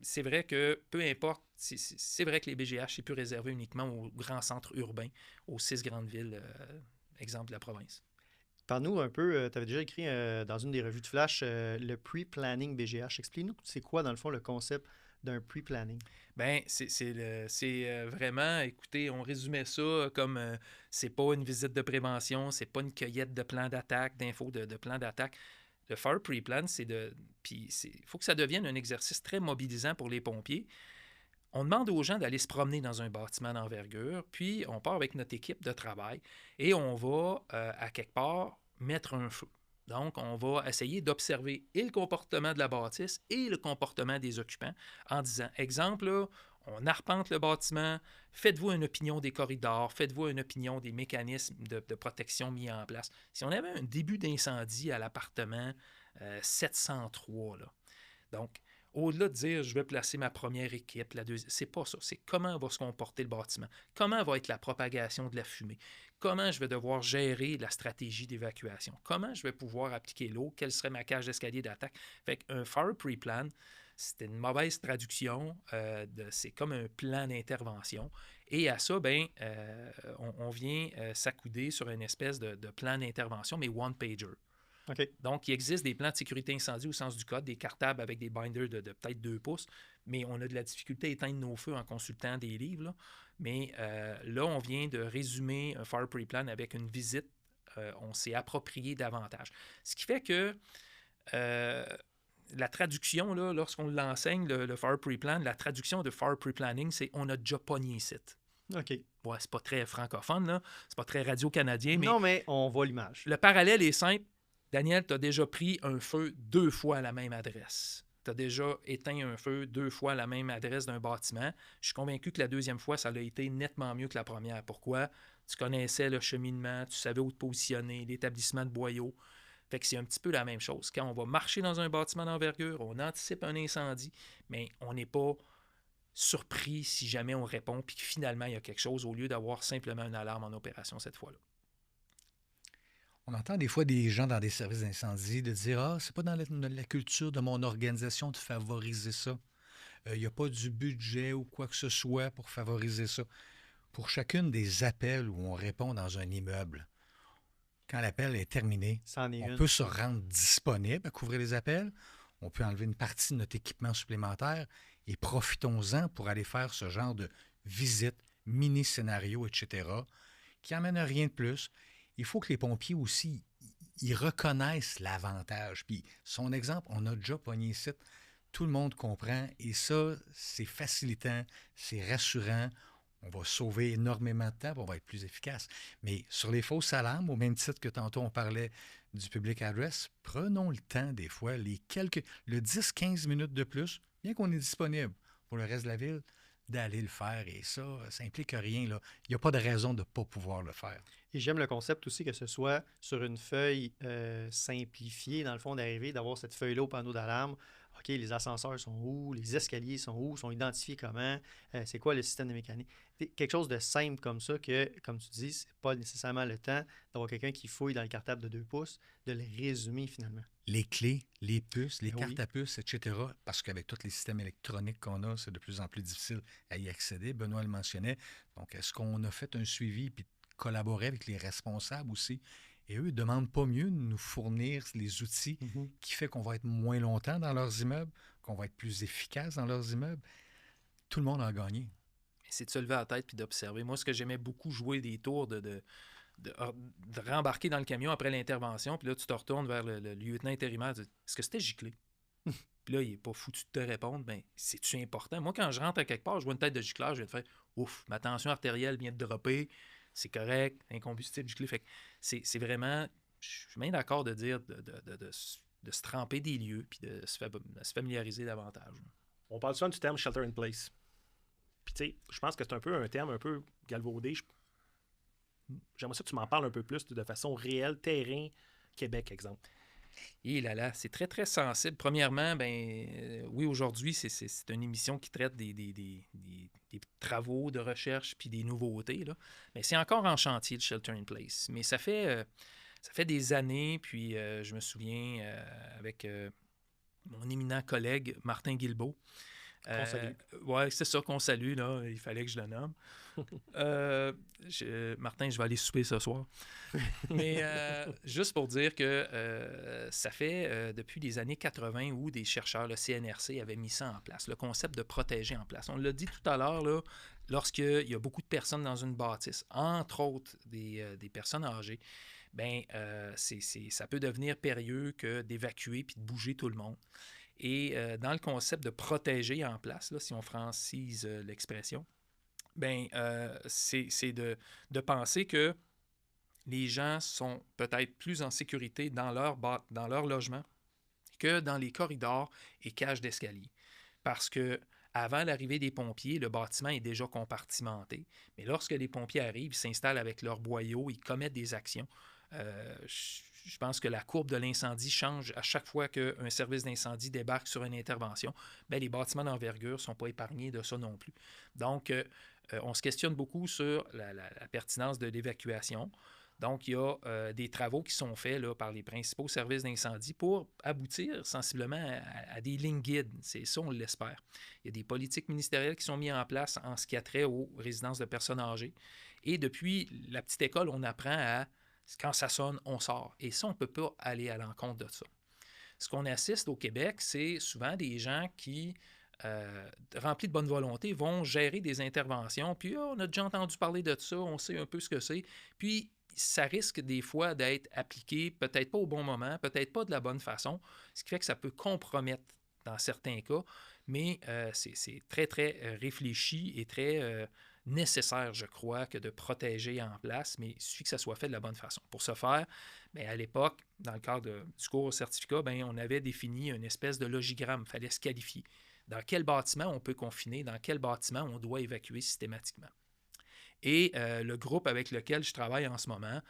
c'est vrai que, peu importe, c'est vrai que les BGH, c'est plus réservé uniquement aux grands centres urbains, aux 6 grandes villes, exemple de la province. Parle-nous un peu, tu avais déjà écrit dans une des revues de Flash le pre-planning BGH. Explique-nous, c'est quoi, dans le fond, le concept d'un pre-planning? Bien, c'est vraiment, écoutez, on résumait ça comme c'est pas une visite de prévention, c'est pas une cueillette de plans d'attaque, d'infos de plans d'attaque. Le Fire Pre-Plan, puis il faut que ça devienne un exercice très mobilisant pour les pompiers. On demande aux gens d'aller se promener dans un bâtiment d'envergure, puis on part avec notre équipe de travail et on va, à quelque part, mettre un feu. Donc, on va essayer d'observer et le comportement de la bâtisse et le comportement des occupants en disant, exemple, là, on arpente le bâtiment, faites-vous une opinion des corridors, faites-vous une opinion des mécanismes de protection mis en place. Si on avait un début d'incendie à l'appartement 703, là, donc, au-delà de dire je vais placer ma première équipe, la deuxième, c'est pas ça. C'est comment va se comporter le bâtiment, comment va être la propagation de la fumée, comment je vais devoir gérer la stratégie d'évacuation, comment je vais pouvoir appliquer l'eau, quelle serait ma cage d'escalier d'attaque. Fait qu'un Fire Pre-Plan, c'était une mauvaise traduction, c'est comme un plan d'intervention. Et à ça, ben, on vient s'accouder sur une espèce de plan d'intervention, mais one-pager. Okay. Donc, il existe des plans de sécurité incendie au sens du code, des cartables avec des binders de peut-être 2 pouces, mais on a de la difficulté à éteindre nos feux en consultant des livres. Là. Mais là, on vient de résumer un Fire Pre-Plan avec une visite. On s'est approprié davantage. Ce qui fait que la traduction, là, lorsqu'on l'enseigne, le Fire Pre-Plan, la traduction de Fire Pre-Planning, c'est « on a déjà pogné ici ». OK. Ouais, c'est pas très francophone, là. C'est pas très radio-canadien. Non, mais on voit l'image. Le parallèle est simple. Daniel, tu as déjà pris un feu 2 fois à la même adresse. Tu as déjà éteint un feu 2 fois à la même adresse d'un bâtiment. Je suis convaincu que la deuxième fois, ça a été nettement mieux que la première. Pourquoi? Tu connaissais le cheminement, tu savais où te positionner, l'établissement de boyaux. Fait que c'est un petit peu la même chose. Quand on va marcher dans un bâtiment d'envergure, on anticipe un incendie, mais on n'est pas surpris si jamais on répond puis que finalement, il y a quelque chose au lieu d'avoir simplement une alarme en opération cette fois-là. On entend des fois des gens dans des services d'incendie de dire « Ah, c'est pas dans la culture de mon organisation de favoriser ça. Il n'y a pas du budget ou quoi que ce soit pour favoriser ça. » Pour chacune des appels où on répond dans un immeuble, quand l'appel est terminé, C'en est on une. peut se rendre disponible à couvrir les appels. On peut enlever une partie de notre équipement supplémentaire et profitons-en pour aller faire ce genre de visite, mini-scénario, etc., qui n'amène rien de plus. Il faut que les pompiers aussi, ils reconnaissent l'avantage. Puis son exemple, on a déjà pogné ici. Tout le monde comprend et ça, c'est facilitant, c'est rassurant. On va sauver énormément de temps et on va être plus efficace. Mais sur les fausses alarmes, au même titre que tantôt on parlait du public address, prenons le temps des fois, le 10-15 minutes de plus, bien qu'on est disponible pour le reste de la ville, d'aller le faire. Et ça implique rien, là. Il n'y a pas de raison de ne pas pouvoir le faire. Et j'aime le concept aussi que ce soit sur une feuille simplifiée, dans le fond, d'arriver, d'avoir cette feuille-là au panneau d'alarme. OK, les ascenseurs sont où? Les escaliers sont où? Sont identifiés comment? C'est quoi le système de mécanique? Quelque chose de simple comme ça que, comme tu dis, c'est pas nécessairement le temps d'avoir quelqu'un qui fouille dans le cartable de 2 pouces, de le résumer finalement. Les clés, les puces, les Ben cartes oui. à puces, etc., parce qu'avec tous les systèmes électroniques qu'on a, c'est de plus en plus difficile à y accéder. Benoît le mentionnait. Donc, est-ce qu'on a fait un suivi puis collaboré avec les responsables aussi? Et eux ne demandent pas mieux de nous fournir les outils qui fait qu'on va être moins longtemps dans leurs immeubles, qu'on va être plus efficace dans leurs immeubles. Tout le monde a gagné. C'est de se lever à la tête puis d'observer. Moi, ce que j'aimais beaucoup jouer des tours de rembarquer dans le camion après l'intervention, puis là, tu te retournes vers le lieutenant intérimaire, tu dis, est-ce que c'était giclé? Puis là, il n'est pas foutu de te répondre. Ben, c'est-tu important? Moi, quand je rentre à quelque part, je vois une tête de giclage, je vais te faire, ouf, ma tension artérielle vient de dropper, c'est correct, incombustible giclé. Fait que c'est vraiment, je suis bien d'accord de dire de se tremper des lieux puis de se familiariser davantage. On parle souvent du terme shelter in place. Puis tu sais, je pense que c'est un peu un terme un peu galvaudé. J'aimerais ça que tu m'en parles un peu plus de façon réelle, terrain, Québec, exemple. Et là, c'est très, très sensible. Premièrement, oui, aujourd'hui, c'est une émission qui traite des travaux de recherche puis des nouveautés, là. Mais c'est encore en chantier, le Shelter in Place. Mais ça fait des années, puis je me souviens avec mon éminent collègue Martin Guilbeault. Qu'on salue. Oui, c'est ça qu'on salue, là. Il fallait que je le nomme. Martin, je vais aller souper ce soir. Mais juste pour dire que ça fait depuis les années 80 où des chercheurs, le CNRC, avaient mis ça en place, le concept de protéger en place. On l'a dit tout à l'heure, là, lorsqu'il y a beaucoup de personnes dans une bâtisse, entre autres des personnes âgées, ça peut devenir périlleux que d'évacuer puis de bouger tout le monde. Et dans le concept de protéger en place, là, si on francise l'expression, c'est de penser que les gens sont peut-être plus en sécurité dans leur logement que dans les corridors et cages d'escalier. Parce que avant l'arrivée des pompiers, le bâtiment est déjà compartimenté. Mais lorsque les pompiers arrivent, ils s'installent avec leurs boyaux, ils commettent des actions. Je pense que la courbe de l'incendie change à chaque fois qu'un service d'incendie débarque sur une intervention. Les bâtiments d'envergure ne sont pas épargnés de ça non plus. Donc, on se questionne beaucoup sur la pertinence de l'évacuation. Donc, il y a des travaux qui sont faits là, par les principaux services d'incendie pour aboutir sensiblement à des lignes guides. C'est ça, on l'espère. Il y a des politiques ministérielles qui sont mises en place en ce qui a trait aux résidences de personnes âgées. Et depuis la petite école, on apprend à quand ça sonne, on sort. Et ça, on ne peut pas aller à l'encontre de ça. Ce qu'on assiste au Québec, c'est souvent des gens qui, remplis de bonne volonté, vont gérer des interventions. Puis, on a déjà entendu parler de ça, on sait un peu ce que c'est. Puis, ça risque des fois d'être appliqué peut-être pas au bon moment, peut-être pas de la bonne façon, ce qui fait que ça peut compromettre dans certains cas. Mais c'est très, très réfléchi et très nécessaire, je crois, que de protéger en place, mais il suffit que ça soit fait de la bonne façon. Pour ce faire, à l'époque, dans le cadre du cours au certificat, on avait défini une espèce de logigramme. Il fallait se qualifier. Dans quel bâtiment on peut confiner, dans quel bâtiment on doit évacuer systématiquement. Et le groupe avec lequel je travaille en ce moment,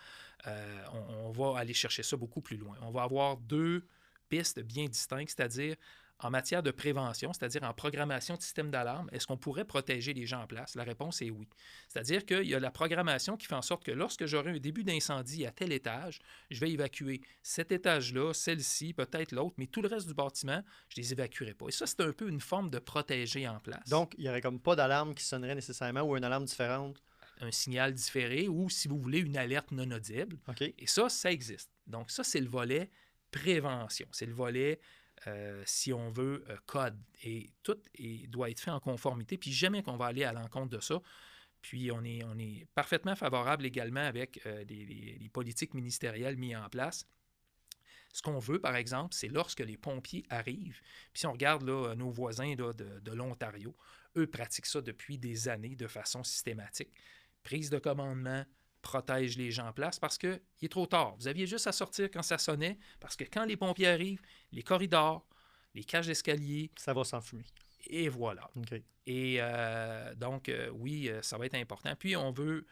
on va aller chercher ça beaucoup plus loin. On va avoir 2 pistes bien distinctes, c'est-à-dire En matière de prévention, c'est-à-dire en programmation de système d'alarme, est-ce qu'on pourrait protéger les gens en place? La réponse est oui. C'est-à-dire qu'il y a la programmation qui fait en sorte que lorsque j'aurai un début d'incendie à tel étage, je vais évacuer cet étage-là, celle-ci, peut-être l'autre, mais tout le reste du bâtiment, je ne les évacuerai pas. Et ça, c'est un peu une forme de protéger en place. Donc, il n'y aurait comme pas d'alarme qui sonnerait nécessairement ou une alarme différente. Un signal différé ou, si vous voulez, une alerte non audible. OK. Et ça existe. Donc, ça, c'est le volet prévention. C'est le volet, si on veut, code. Et tout doit être fait en conformité. Puis jamais qu'on va aller à l'encontre de ça. Puis on est parfaitement favorable également avec les politiques ministérielles mises en place. Ce qu'on veut, par exemple, c'est lorsque les pompiers arrivent, puis si on regarde là, nos voisins là, de l'Ontario, eux pratiquent ça depuis des années de façon systématique. Prise de commandement, protège les gens en place parce qu'il est trop tard. Vous aviez juste à sortir quand ça sonnait, parce que quand les pompiers arrivent, les corridors, les cages d'escalier... Ça va s'enfumer. Et voilà. OK. Et donc, oui, ça va être important. Puis, on veut...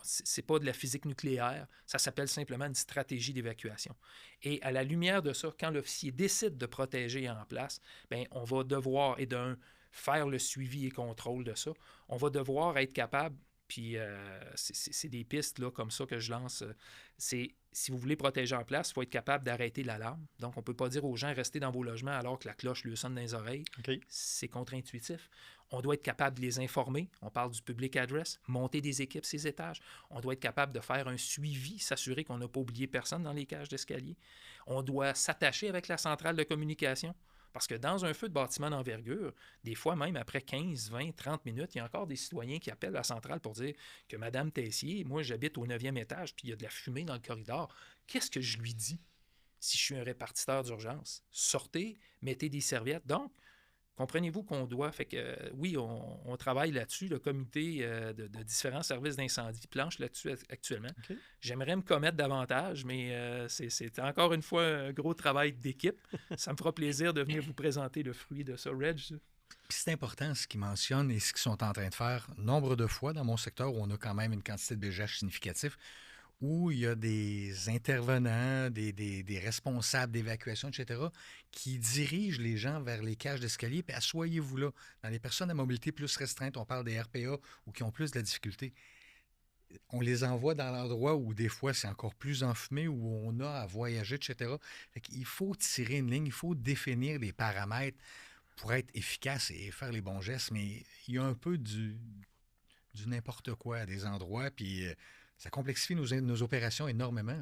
c'est pas de la physique nucléaire, ça s'appelle simplement une stratégie d'évacuation. Et à la lumière de ça, quand l'officier décide de protéger en place, bien, on va devoir, faire le suivi et contrôle de ça. On va devoir être capable, puis c'est des pistes là, comme ça que je lance, c'est si vous voulez protéger en place, il faut être capable d'arrêter l'alarme. Donc, on ne peut pas dire aux gens, restez dans vos logements alors que la cloche lui sonne dans les oreilles. OK. C'est contre-intuitif. On doit être capable de les informer. On parle du public address, monter des équipes ces étages. On doit être capable de faire un suivi, s'assurer qu'on n'a pas oublié personne dans les cages d'escalier. On doit s'attacher avec la centrale de communication. Parce que dans un feu de bâtiment d'envergure, des fois même après 15, 20, 30 minutes, il y a encore des citoyens qui appellent la centrale pour dire que Madame Tessier, moi j'habite au 9e étage, puis il y a de la fumée dans le corridor. Qu'est-ce que je lui dis si je suis un répartiteur d'urgence? Sortez, mettez des serviettes. Donc, comprenez-vous qu'on doit... Fait que oui, on travaille là-dessus. Le comité de différents services d'incendie planche là-dessus actuellement. Okay. J'aimerais me commettre davantage, mais c'est encore une fois un gros travail d'équipe. Ça me fera plaisir de venir vous présenter le fruit de ça, Reg. Puis c'est important ce qu'ils mentionnent et ce qu'ils sont en train de faire nombre de fois dans mon secteur où on a quand même une quantité de BGH significatif, où il y a des intervenants, des responsables d'évacuation, etc., qui dirigent les gens vers les cages d'escalier, puis asseyez-vous là. Dans les personnes à mobilité plus restreinte, on parle des RPA ou qui ont plus de la difficulté. On les envoie dans l'endroit où des fois c'est encore plus enfumé, où on a à voyager, etc. Fait qu'il faut tirer une ligne, il faut définir les paramètres pour être efficace et faire les bons gestes, mais il y a un peu du n'importe quoi à des endroits, puis... ça complexifie nos opérations énormément.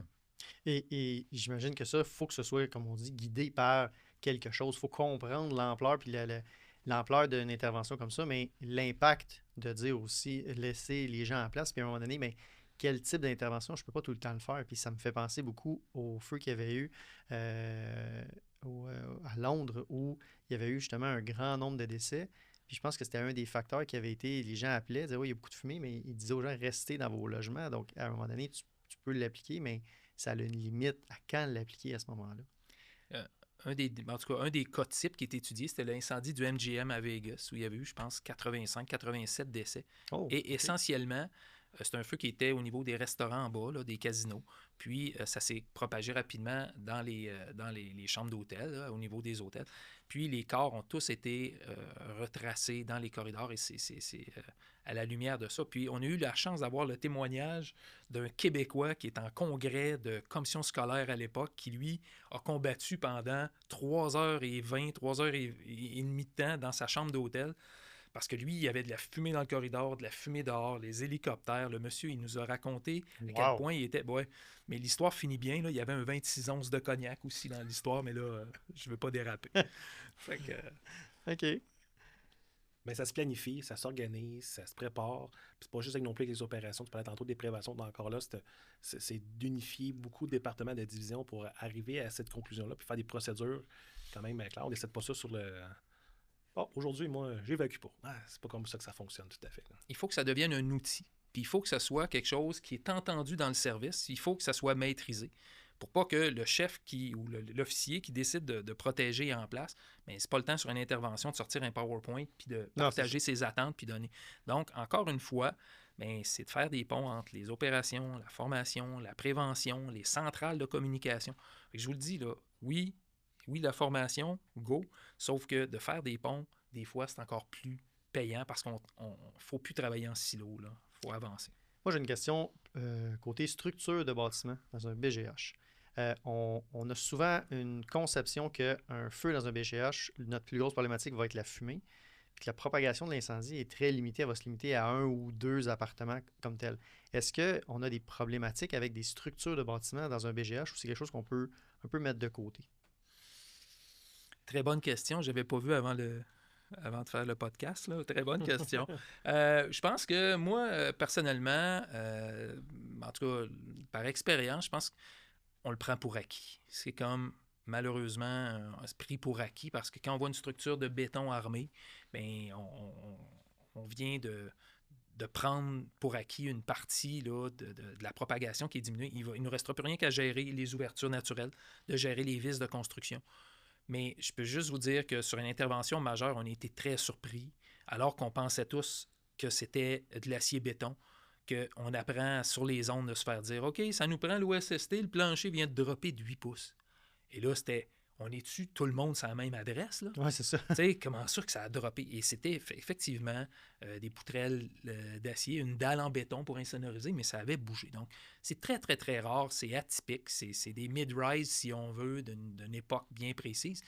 Et j'imagine que ça, il faut que ce soit, comme on dit, guidé par quelque chose. Il faut comprendre l'ampleur puis l'ampleur d'une intervention comme ça, mais l'impact de dire aussi, laisser les gens en place, puis à un moment donné, mais quel type d'intervention, je ne peux pas tout le temps le faire. Puis ça me fait penser beaucoup au feu qu'il y avait eu à Londres, où il y avait eu justement un grand nombre de décès. Puis je pense que c'était un des facteurs qui avait été, les gens appelaient, disaient, oui, il y a beaucoup de fumée, mais ils disaient aux gens, restez dans vos logements. Donc, à un moment donné, tu peux l'appliquer, mais ça a une limite à quand l'appliquer à ce moment-là. En tout cas, un des cas types qui est étudié, c'était l'incendie du MGM à Vegas, où il y avait eu, je pense, 85-87 décès. Oh, Et okay. Essentiellement, c'est un feu qui était au niveau des restaurants en bas, là, des casinos. Puis, ça s'est propagé rapidement dans les chambres d'hôtel, là, au niveau des hôtels. Puis, les corps ont tous été retracés dans les corridors et c'est à la lumière de ça. Puis, on a eu la chance d'avoir le témoignage d'un Québécois qui est en congrès de commission scolaire à l'époque, qui, lui, a combattu pendant 3h20, 3h30 de temps dans sa chambre d'hôtel. Parce que lui, il y avait de la fumée dans le corridor, de la fumée dehors, les hélicoptères. Le monsieur, il nous a raconté à quel point il était... Ouais, mais l'histoire finit bien. Là. Il y avait un 26 onces de cognac aussi dans l'histoire, mais là, je ne veux pas déraper. Fait que... OK. Ben, ça se planifie, ça s'organise, ça se prépare. Puis c'est pas juste avec non plus avec les opérations. Tu parlais tantôt des préventions. Donc encore là, c'est d'unifier beaucoup de départements de division pour arriver à cette conclusion-là, puis faire des procédures quand même claires. On ne décide pas ça sur le... Oh, aujourd'hui, moi, j'évacue pas. Ah, c'est pas comme ça que ça fonctionne, tout à fait. Là. Il faut que ça devienne un outil. Puis il faut que ça soit quelque chose qui est entendu dans le service. Il faut que ça soit maîtrisé. Pour pas que le chef ou l'officier qui décide de protéger en place, mais c'est pas le temps sur une intervention de sortir un PowerPoint puis de partager ses attentes puis donner. Donc, encore une fois, bien, c'est de faire des ponts entre les opérations, la formation, la prévention, les centrales de communication. Fait que je vous le dis, là, oui, oui, la formation, go, sauf que de faire des ponts, des fois, c'est encore plus payant parce qu'on ne faut plus travailler en silo, il faut avancer. Moi, j'ai une question côté structure de bâtiment dans un BGH. On a souvent une conception qu'un feu dans un BGH, notre plus grosse problématique va être la fumée, puis que la propagation de l'incendie est très limitée, elle va se limiter à 1 ou 2 appartements comme tel. Est-ce qu'on a des problématiques avec des structures de bâtiment dans un BGH ou c'est quelque chose qu'on peut un peu mettre de côté? Très bonne question. Je n'avais pas vu avant de faire le podcast. Là. Très bonne question. Je pense que moi, personnellement, en tout cas, par expérience, je pense qu'on le prend pour acquis. C'est comme, malheureusement, pris pour acquis parce que quand on voit une structure de béton armé, bien, on vient de prendre pour acquis une partie là, de la propagation qui est diminuée. Il ne nous restera plus rien qu'à gérer les ouvertures naturelles, de gérer les vis de construction. Mais je peux juste vous dire que sur une intervention majeure, on a été très surpris, alors qu'on pensait tous que c'était de l'acier-béton, qu'on apprend sur les ondes de se faire dire « OK, ça nous prend l'OSST, le plancher vient de dropper de 8 pouces. » Et là, c'était « On est-tu tout le monde sur la même adresse? » Oui, c'est ça. Tu sais, comment ça que ça a droppé? Et c'était effectivement des poutrelles d'acier, une dalle en béton pour insonoriser, mais ça avait bougé. Donc, c'est très, très, très rare. C'est atypique. C'est des mid-rise, si on veut, d'une époque bien précise.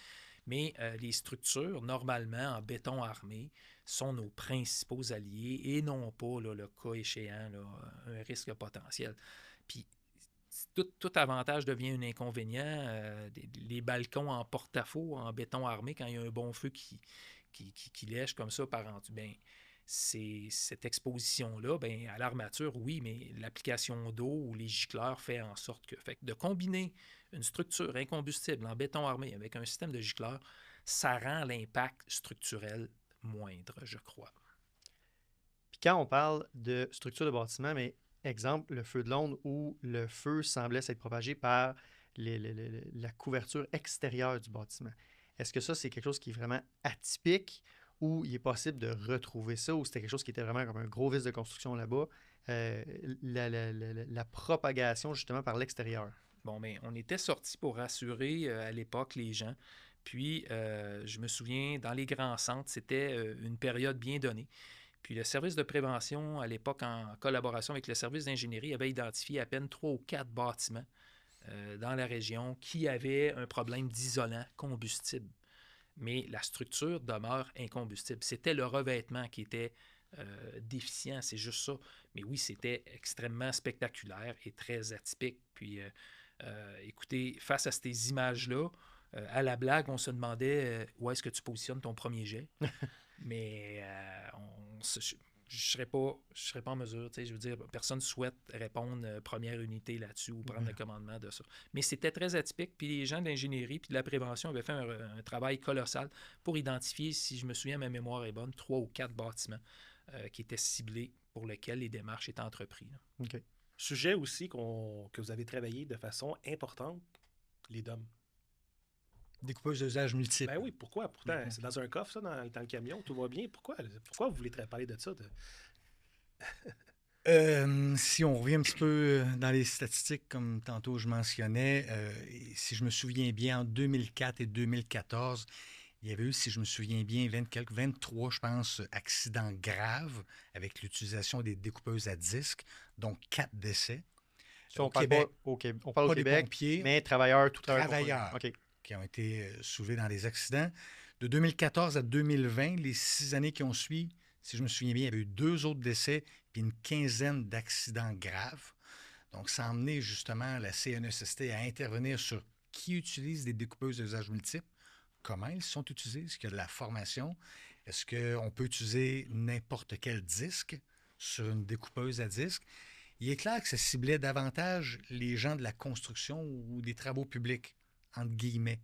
Mais les structures, normalement, en béton armé, sont nos principaux alliés et non pas, là, le cas échéant, là, un risque potentiel. Puis, tout avantage devient un inconvénient. Les balcons en porte-à-faux, en béton armé, quand il y a un bon feu qui lèche comme ça par en dessous, bien, cette exposition-là, bien, à l'armature, oui, mais l'application d'eau ou les gicleurs fait en sorte que... Fait que de combiner une structure incombustible en béton armé avec un système de gicleurs, ça rend l'impact structurel moindre, je crois. Puis quand on parle de structure de bâtiment, mais exemple, le feu de Londres où le feu semblait s'être propagé par la couverture extérieure du bâtiment. Est-ce que ça, c'est quelque chose qui est vraiment atypique ou il est possible de retrouver ça ou c'était quelque chose qui était vraiment comme un gros vice de construction là-bas, la propagation justement par l'extérieur? Bon, mais on était sortis pour rassurer à l'époque les gens. Puis, je me souviens, dans les grands centres, c'était une période bien donnée. Puis le service de prévention, à l'époque, en collaboration avec le service d'ingénierie, avait identifié à peine 3 ou 4 bâtiments dans la région qui avaient un problème d'isolant combustible. Mais la structure demeure incombustible. C'était le revêtement qui était déficient, c'est juste ça. Mais oui, c'était extrêmement spectaculaire et très atypique. Puis, écoutez, face à ces images-là, à la blague, on se demandait où est-ce que tu positionnes ton premier jet. Mais je ne serais pas en mesure. Je veux dire, personne ne souhaite répondre première unité là-dessus ou prendre le commandement de ça. Mais c'était très atypique. Puis les gens de l'ingénierie puis de la prévention avaient fait un travail colossal pour identifier, si je me souviens, ma mémoire est bonne, 3 ou 4 bâtiments qui étaient ciblés pour lesquels les démarches étaient entreprises. OK. Sujet aussi que vous avez travaillé de façon importante, les DOM. Découpage d'usage multiple. Ben oui, pourquoi? Pourtant, c'est dans un coffre, ça, dans le camion, tout va bien. Pourquoi vous voulez parler de ça? Si on revient un petit peu dans les statistiques, comme tantôt je mentionnais, si je me souviens bien, en 2004 et 2014, il y avait eu, si je me souviens bien, 23, je pense, accidents graves avec l'utilisation des découpeuses à disque, donc 4 décès. Ça, on parle au Québec, pompiers, mais travailleurs, tout travailleurs. OK. Qui ont été soulevés dans des accidents. De 2014 à 2020, les 6 années qui ont suivi, si je me souviens bien, il y avait eu 2 autres décès puis une quinzaine d'accidents graves. Donc, ça a amené justement la CNESST à intervenir sur qui utilise des découpeuses à usage multiple, comment ils sont utilisés, est-ce qu'il y a de la formation, est-ce qu'on peut utiliser n'importe quel disque sur une découpeuse à disque. Il est clair que ça ciblait davantage les gens de la construction ou des travaux publics, entre guillemets.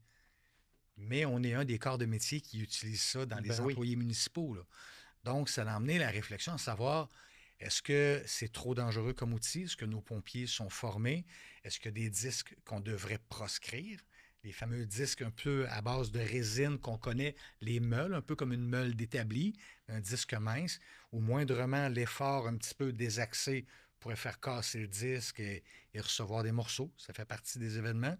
Mais on est un des corps de métier qui utilise ça dans les employés municipaux, là. Donc, ça a amené la réflexion à savoir, est-ce que c'est trop dangereux comme outil? Est-ce que nos pompiers sont formés? Est-ce qu'il y a des disques qu'on devrait proscrire? Les fameux disques un peu à base de résine qu'on connaît, les meules, un peu comme une meule d'établi, un disque mince, ou moindrement l'effort un petit peu désaxé pourrait faire casser le disque et recevoir des morceaux. Ça fait partie des événements.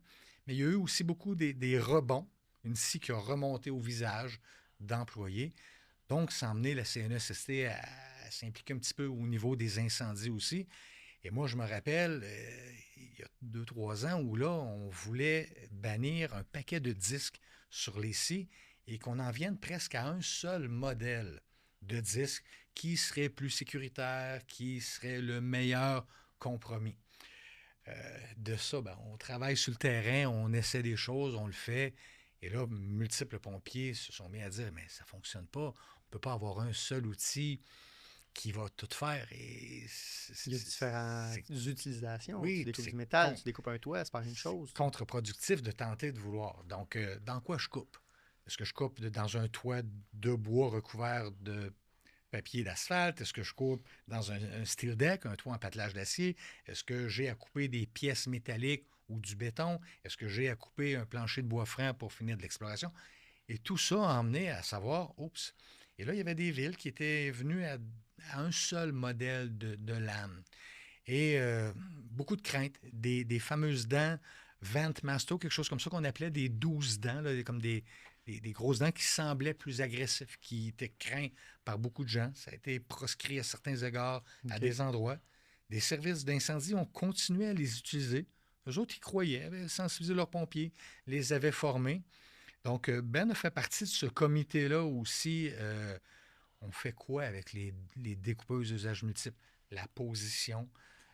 Mais il y a eu aussi beaucoup des rebonds une scie qui a remonté au visage d'employés. Donc, ça a amené la CNESST à s'impliquer un petit peu au niveau des incendies aussi. Et moi, je me rappelle, il y a 2-3 ans, où là, on voulait bannir un paquet de disques sur les scies et qu'on en vienne presque à un seul modèle de disque qui serait plus sécuritaire, qui serait le meilleur compromis. De ça, on travaille sur le terrain, on essaie des choses, on le fait. Et là, multiples pompiers se sont mis à dire, mais ça ne fonctionne pas. On ne peut pas avoir un seul outil qui va tout faire. Et il y a différentes utilisations. Oui, tu découpes du métal, tu découpes un toit, c'est pas une chose. C'est contre-productif de tenter de vouloir. Donc, dans quoi je coupe? Est-ce que je coupe dans un toit de bois recouvert de papier d'asphalte? Est-ce que je coupe dans un steel deck, un toit en patelage d'acier? Est-ce que j'ai à couper des pièces métalliques ou du béton? Est-ce que j'ai à couper un plancher de bois franc pour finir de l'exploration? Et tout ça a emmené à savoir, oups. Et là, il y avait des villes qui étaient venues à un seul modèle de lame. Et beaucoup de craintes, des fameuses dents Ventmaster, quelque chose comme ça qu'on appelait des 12 dents, là, comme des grosses dents qui semblaient plus agressives, qui étaient craintes par beaucoup de gens. Ça a été proscrit à certains égards, à des endroits. Des services d'incendie ont continué à les utiliser. Eux autres, ils croyaient, avaient sensibilisé leurs pompiers, les avaient formés. Donc, Ben a fait partie de ce comité-là aussi. On fait quoi avec les découpeuses d'usage multiple? La position.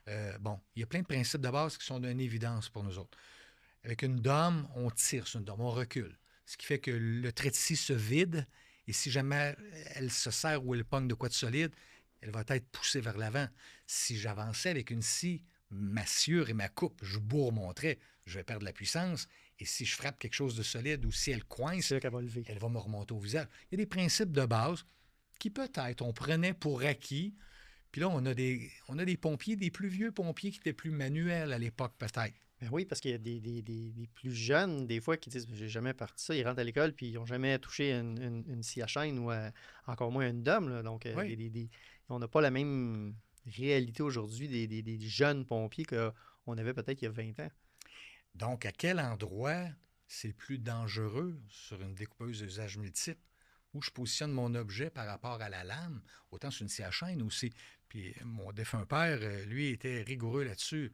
Il y a plein de principes de base qui sont d'une évidence pour nous autres. Avec une dame, on tire sur une dame, on recule. Ce qui fait que le trait de scie se vide et si jamais elle se serre ou elle pogne de quoi de solide, elle va être poussée vers l'avant. Si j'avançais avec une scie, ma sciure et ma coupe, je bourre mon trait, je vais perdre la puissance. Et si je frappe quelque chose de solide ou si elle coince, c'est là qu'elle va lever. Elle va me remonter au visage. Il y a des principes de base qui peut-être on prenait pour acquis. Puis là, on a des pompiers, des plus vieux pompiers qui étaient plus manuels à l'époque peut-être. Ben oui, parce qu'il y a des plus jeunes, des fois, qui disent « j'ai jamais parti ça », ils rentrent à l'école puis ils n'ont jamais touché une scie à chaîne ou encore moins une dame. Là. Donc, oui. On n'a pas la même réalité aujourd'hui des jeunes pompiers qu'on avait peut-être il y a 20 ans. Donc, à quel endroit c'est le plus dangereux sur une découpeuse d'usage multiple où je positionne mon objet par rapport à la lame, autant sur une scie à chaîne aussi. Puis mon défunt père, lui, était rigoureux là-dessus.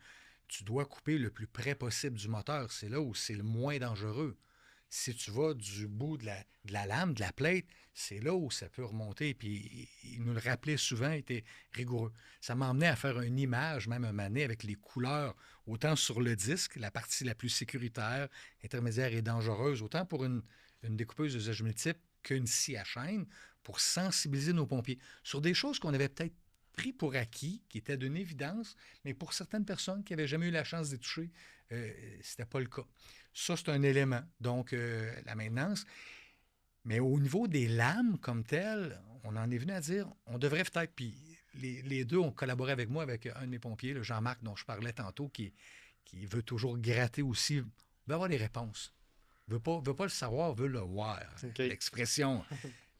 Tu dois couper le plus près possible du moteur. C'est là où c'est le moins dangereux. Si tu vas du bout de la lame, de la plate, c'est là où ça peut remonter. Puis il nous le rappelait souvent, il était rigoureux. Ça m'a emmené à faire une image, même un moment donné, avec les couleurs, autant sur le disque, la partie la plus sécuritaire, intermédiaire et dangereuse, autant pour une découpeuse d'usage multiple qu'une scie à chaîne, pour sensibiliser nos pompiers sur des choses qu'on avait peut-être pris pour acquis, qui étaient d'une évidence, mais pour certaines personnes qui n'avaient jamais eu la chance d'y toucher, c'était pas le cas. Ça, c'est un élément. Donc, la maintenance. Mais au niveau des lames comme telles, on en est venu à dire, on devrait peut-être, puis les deux ont collaboré avec moi, avec un de mes pompiers, le Jean-Marc, dont je parlais tantôt, qui veut toujours gratter aussi, veut avoir des réponses. Veut pas le savoir, veut le voir. Okay. L'expression.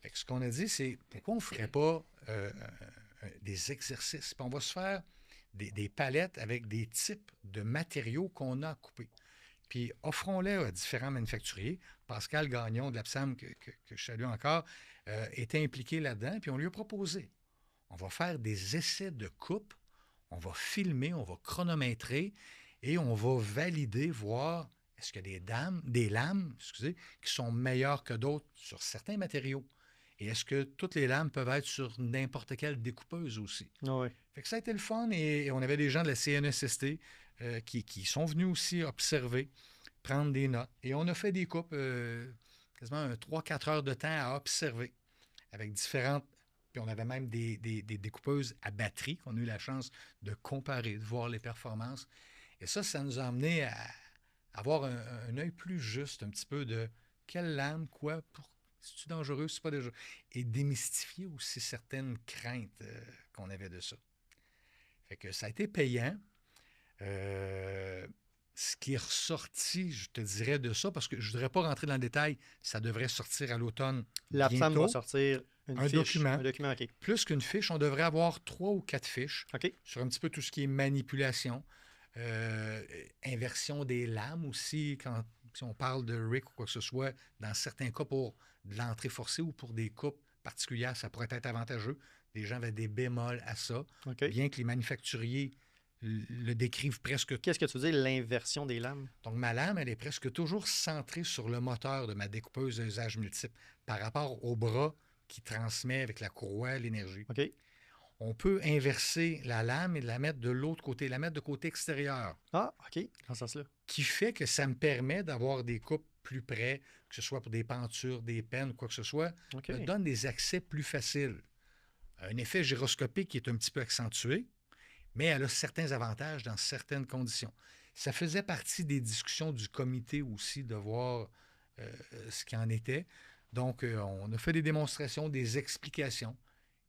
Fait que ce qu'on a dit, c'est pourquoi on ne ferait pas des exercices? Puis on va se faire des palettes avec des types de matériaux qu'on a coupés. Puis offrons-les à différents manufacturiers. Pascal Gagnon de l'APSAM, que je salue encore, était impliqué là-dedans. Puis on lui a proposé, on va faire des essais de coupe, on va filmer, on va chronométrer et on va valider, voir est-ce qu'il y a des lames qui sont meilleures que d'autres sur certains matériaux. Et est-ce que toutes les lames peuvent être sur n'importe quelle découpeuse aussi? Oui. Fait que ça a été le fun et on avait des gens de la CNESST qui sont venus aussi observer, prendre des notes. Et on a fait des coupes, quasiment 3-4 heures de temps à observer avec différentes... Puis on avait même des découpeuses à batterie qu'on a eu la chance de comparer, de voir les performances. Et ça nous a amené à avoir un œil plus juste un petit peu de quelle lame, quoi, c'est-tu dangereux, c'est pas dangereux. Et démystifier aussi certaines craintes qu'on avait de ça. Fait que ça a été payant. Ce qui est ressorti, je te dirais de ça, parce que je ne voudrais pas rentrer dans le détail, ça devrait sortir à l'automne. L'APSAM va sortir un document. Un document, OK. Plus qu'une fiche, on devrait avoir 3 ou 4 fiches sur un petit peu tout ce qui est manipulation, inversion des lames aussi, Si on parle de RIC ou quoi que ce soit, dans certains cas pour de l'entrée forcée ou pour des coupes particulières, ça pourrait être avantageux. Les gens avaient des bémols à ça, OK. bien que les manufacturiers le décrivent presque. Qu'est-ce que tu veux dire, l'inversion des lames? Donc, ma lame, elle est presque toujours centrée sur le moteur de ma découpeuse à usage multiple par rapport au bras qui transmet avec la courroie l'énergie. OK. On peut inverser la lame et la mettre de l'autre côté, la mettre de côté extérieur, Ah, OK. Dans ce sens-là. qui fait que ça me permet d'avoir des coupes plus près, que ce soit pour des pentures, des pennes ou quoi que ce soit, OK. me donne des accès plus faciles. Un effet gyroscopique qui est un petit peu accentué, mais elle a certains avantages dans certaines conditions. Ça faisait partie des discussions du comité aussi de voir ce qu'il en était. Donc, on a fait des démonstrations, des explications,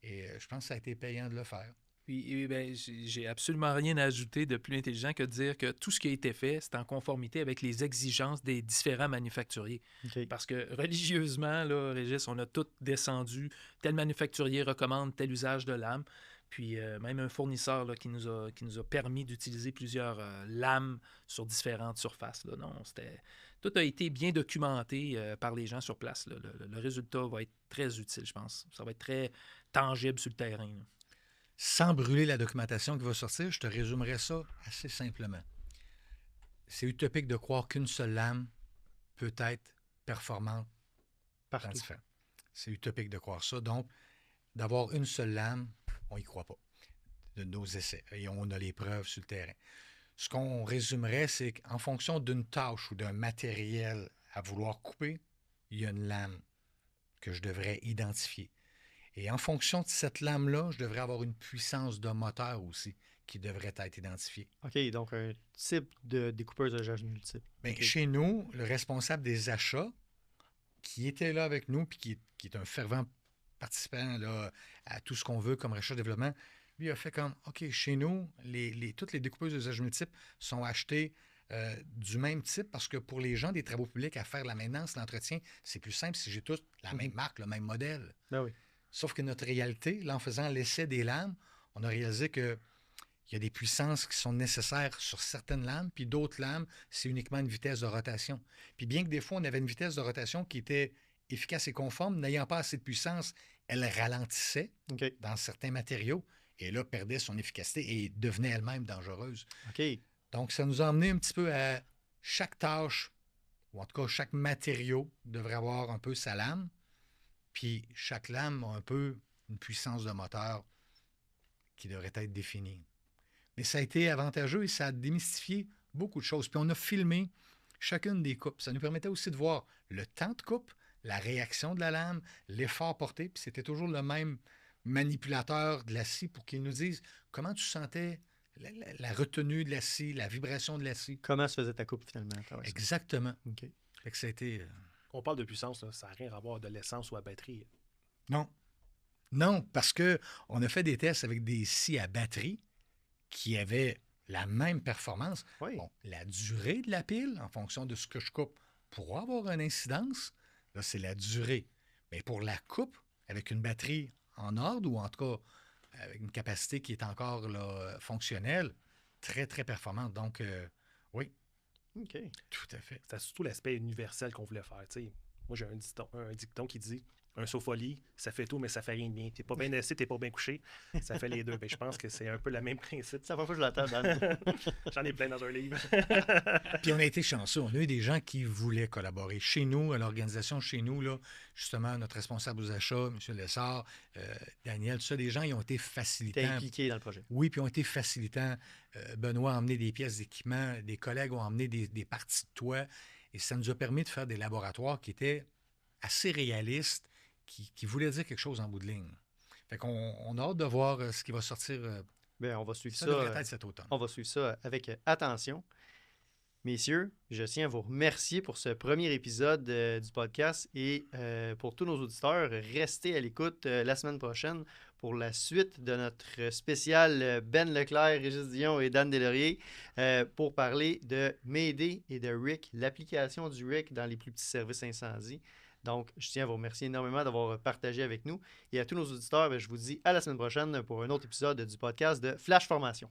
et je pense que ça a été payant de le faire. Puis, ben, j'ai absolument rien à ajouter de plus intelligent que de dire que tout ce qui a été fait, c'est en conformité avec les exigences des différents manufacturiers. OK. Parce que religieusement, là, Régis, on a tout descendu. Tel manufacturier recommande tel usage de lame. Puis même un fournisseur là, qui nous a permis d'utiliser plusieurs lames sur différentes surfaces. Là. Non, tout a été bien documenté par les gens sur place. Là. Le résultat va être très utile, je pense. Ça va être très tangible sur le terrain. Là. Sans brûler la documentation qui va sortir, je te résumerai ça assez simplement. C'est utopique de croire qu'une seule lame peut être performante dans Partout. différents. C'est utopique de croire ça. Donc, d'avoir une seule lame, on n'y croit pas de nos essais. Et on a les preuves sur le terrain. Ce qu'on résumerait, c'est qu'en fonction d'une tâche ou d'un matériel à vouloir couper, il y a une lame que je devrais identifier. Et en fonction de cette lame-là, je devrais avoir une puissance de moteur aussi qui devrait être identifiée. OK, donc un type de découpeuse de usage multiple. Bien, OK. chez nous, le responsable des achats, qui était là avec nous, puis qui est un fervent participant là, à tout ce qu'on veut comme recherche-développement, lui a fait comme, OK, chez nous, toutes les découpeuses d'usage multiple sont achetées du même type parce que pour les gens des travaux publics à faire la maintenance, l'entretien, c'est plus simple si j'ai tous la même marque, le même modèle. Ben oui. Sauf que notre réalité, là, en faisant l'essai des lames, on a réalisé qu'il y a des puissances qui sont nécessaires sur certaines lames, puis d'autres lames, c'est uniquement une vitesse de rotation. Puis bien que des fois, on avait une vitesse de rotation qui était efficace et conforme, n'ayant pas assez de puissance, elle ralentissait OK. dans certains matériaux et là, perdait son efficacité et devenait elle-même dangereuse. OK. Donc, ça nous a amené un petit peu à chaque tâche, ou en tout cas, chaque matériau devrait avoir un peu sa lame, puis chaque lame a un peu une puissance de moteur qui devrait être définie. Mais ça a été avantageux et ça a démystifié beaucoup de choses. Puis on a filmé chacune des coupes. Ça nous permettait aussi de voir le temps de coupe, la réaction de la lame, l'effort porté. Puis c'était toujours le même manipulateur de la scie pour qu'il nous dise comment tu sentais la retenue de la scie, la vibration de la scie. Comment se faisait ta coupe finalement? à travers ça? Exactement. OK. Fait que ça a été... On parle de puissance, là, ça n'a rien à voir de l'essence ou à batterie. Non. Non, parce qu'on a fait des tests avec des scies à batterie qui avaient la même performance. Oui. Bon, la durée de la pile, en fonction de ce que je coupe, pourra avoir une incidence. Là, c'est la durée. Mais pour la coupe, avec une batterie en ordre, ou en tout cas avec une capacité qui est encore là, fonctionnelle, très, très performante. Donc, oui, OK. tout à fait. C'était surtout l'aspect universel qu'on voulait faire. T'sais. Moi, j'ai un dicton qui dit un sofa-lit, ça fait tout, mais ça fait rien de bien. T'es pas bien assis, t'es pas bien couché. Ça fait les deux. Ben, je pense que c'est un peu le même principe. C'est la première fois que je l'entends, Dan. J'en ai plein dans un livre. Puis on a été chanceux. On a eu des gens qui voulaient collaborer. Chez nous, à l'organisation, chez nous, là, justement, notre responsable aux achats, M. Lessard, Daniel, tout ça, des gens, ils ont été T'es facilitants. impliqué dans le projet. Oui, puis ils ont été facilitants. Benoît a emmené des pièces d'équipement, des collègues ont emmené des parties de toit. Et ça nous a permis de faire des laboratoires qui étaient assez réalistes, qui voulaient dire quelque chose en bout de ligne. Fait qu'on a hâte de voir ce qui va sortir. Bien, on va suivre Ça ça. devrait être cet automne. On va suivre ça avec attention. Messieurs, je tiens à vous remercier pour ce premier épisode du podcast et pour tous nos auditeurs, restez à l'écoute la semaine prochaine pour la suite de notre spécial Ben Leclerc, Régis Dion et Dan Deslauriers pour parler de Mayday et de RIC, l'application du RIC dans les plus petits services incendies. Donc, je tiens à vous remercier énormément d'avoir partagé avec nous. Et à tous nos auditeurs, je vous dis à la semaine prochaine pour un autre épisode du podcast de Flash Formation.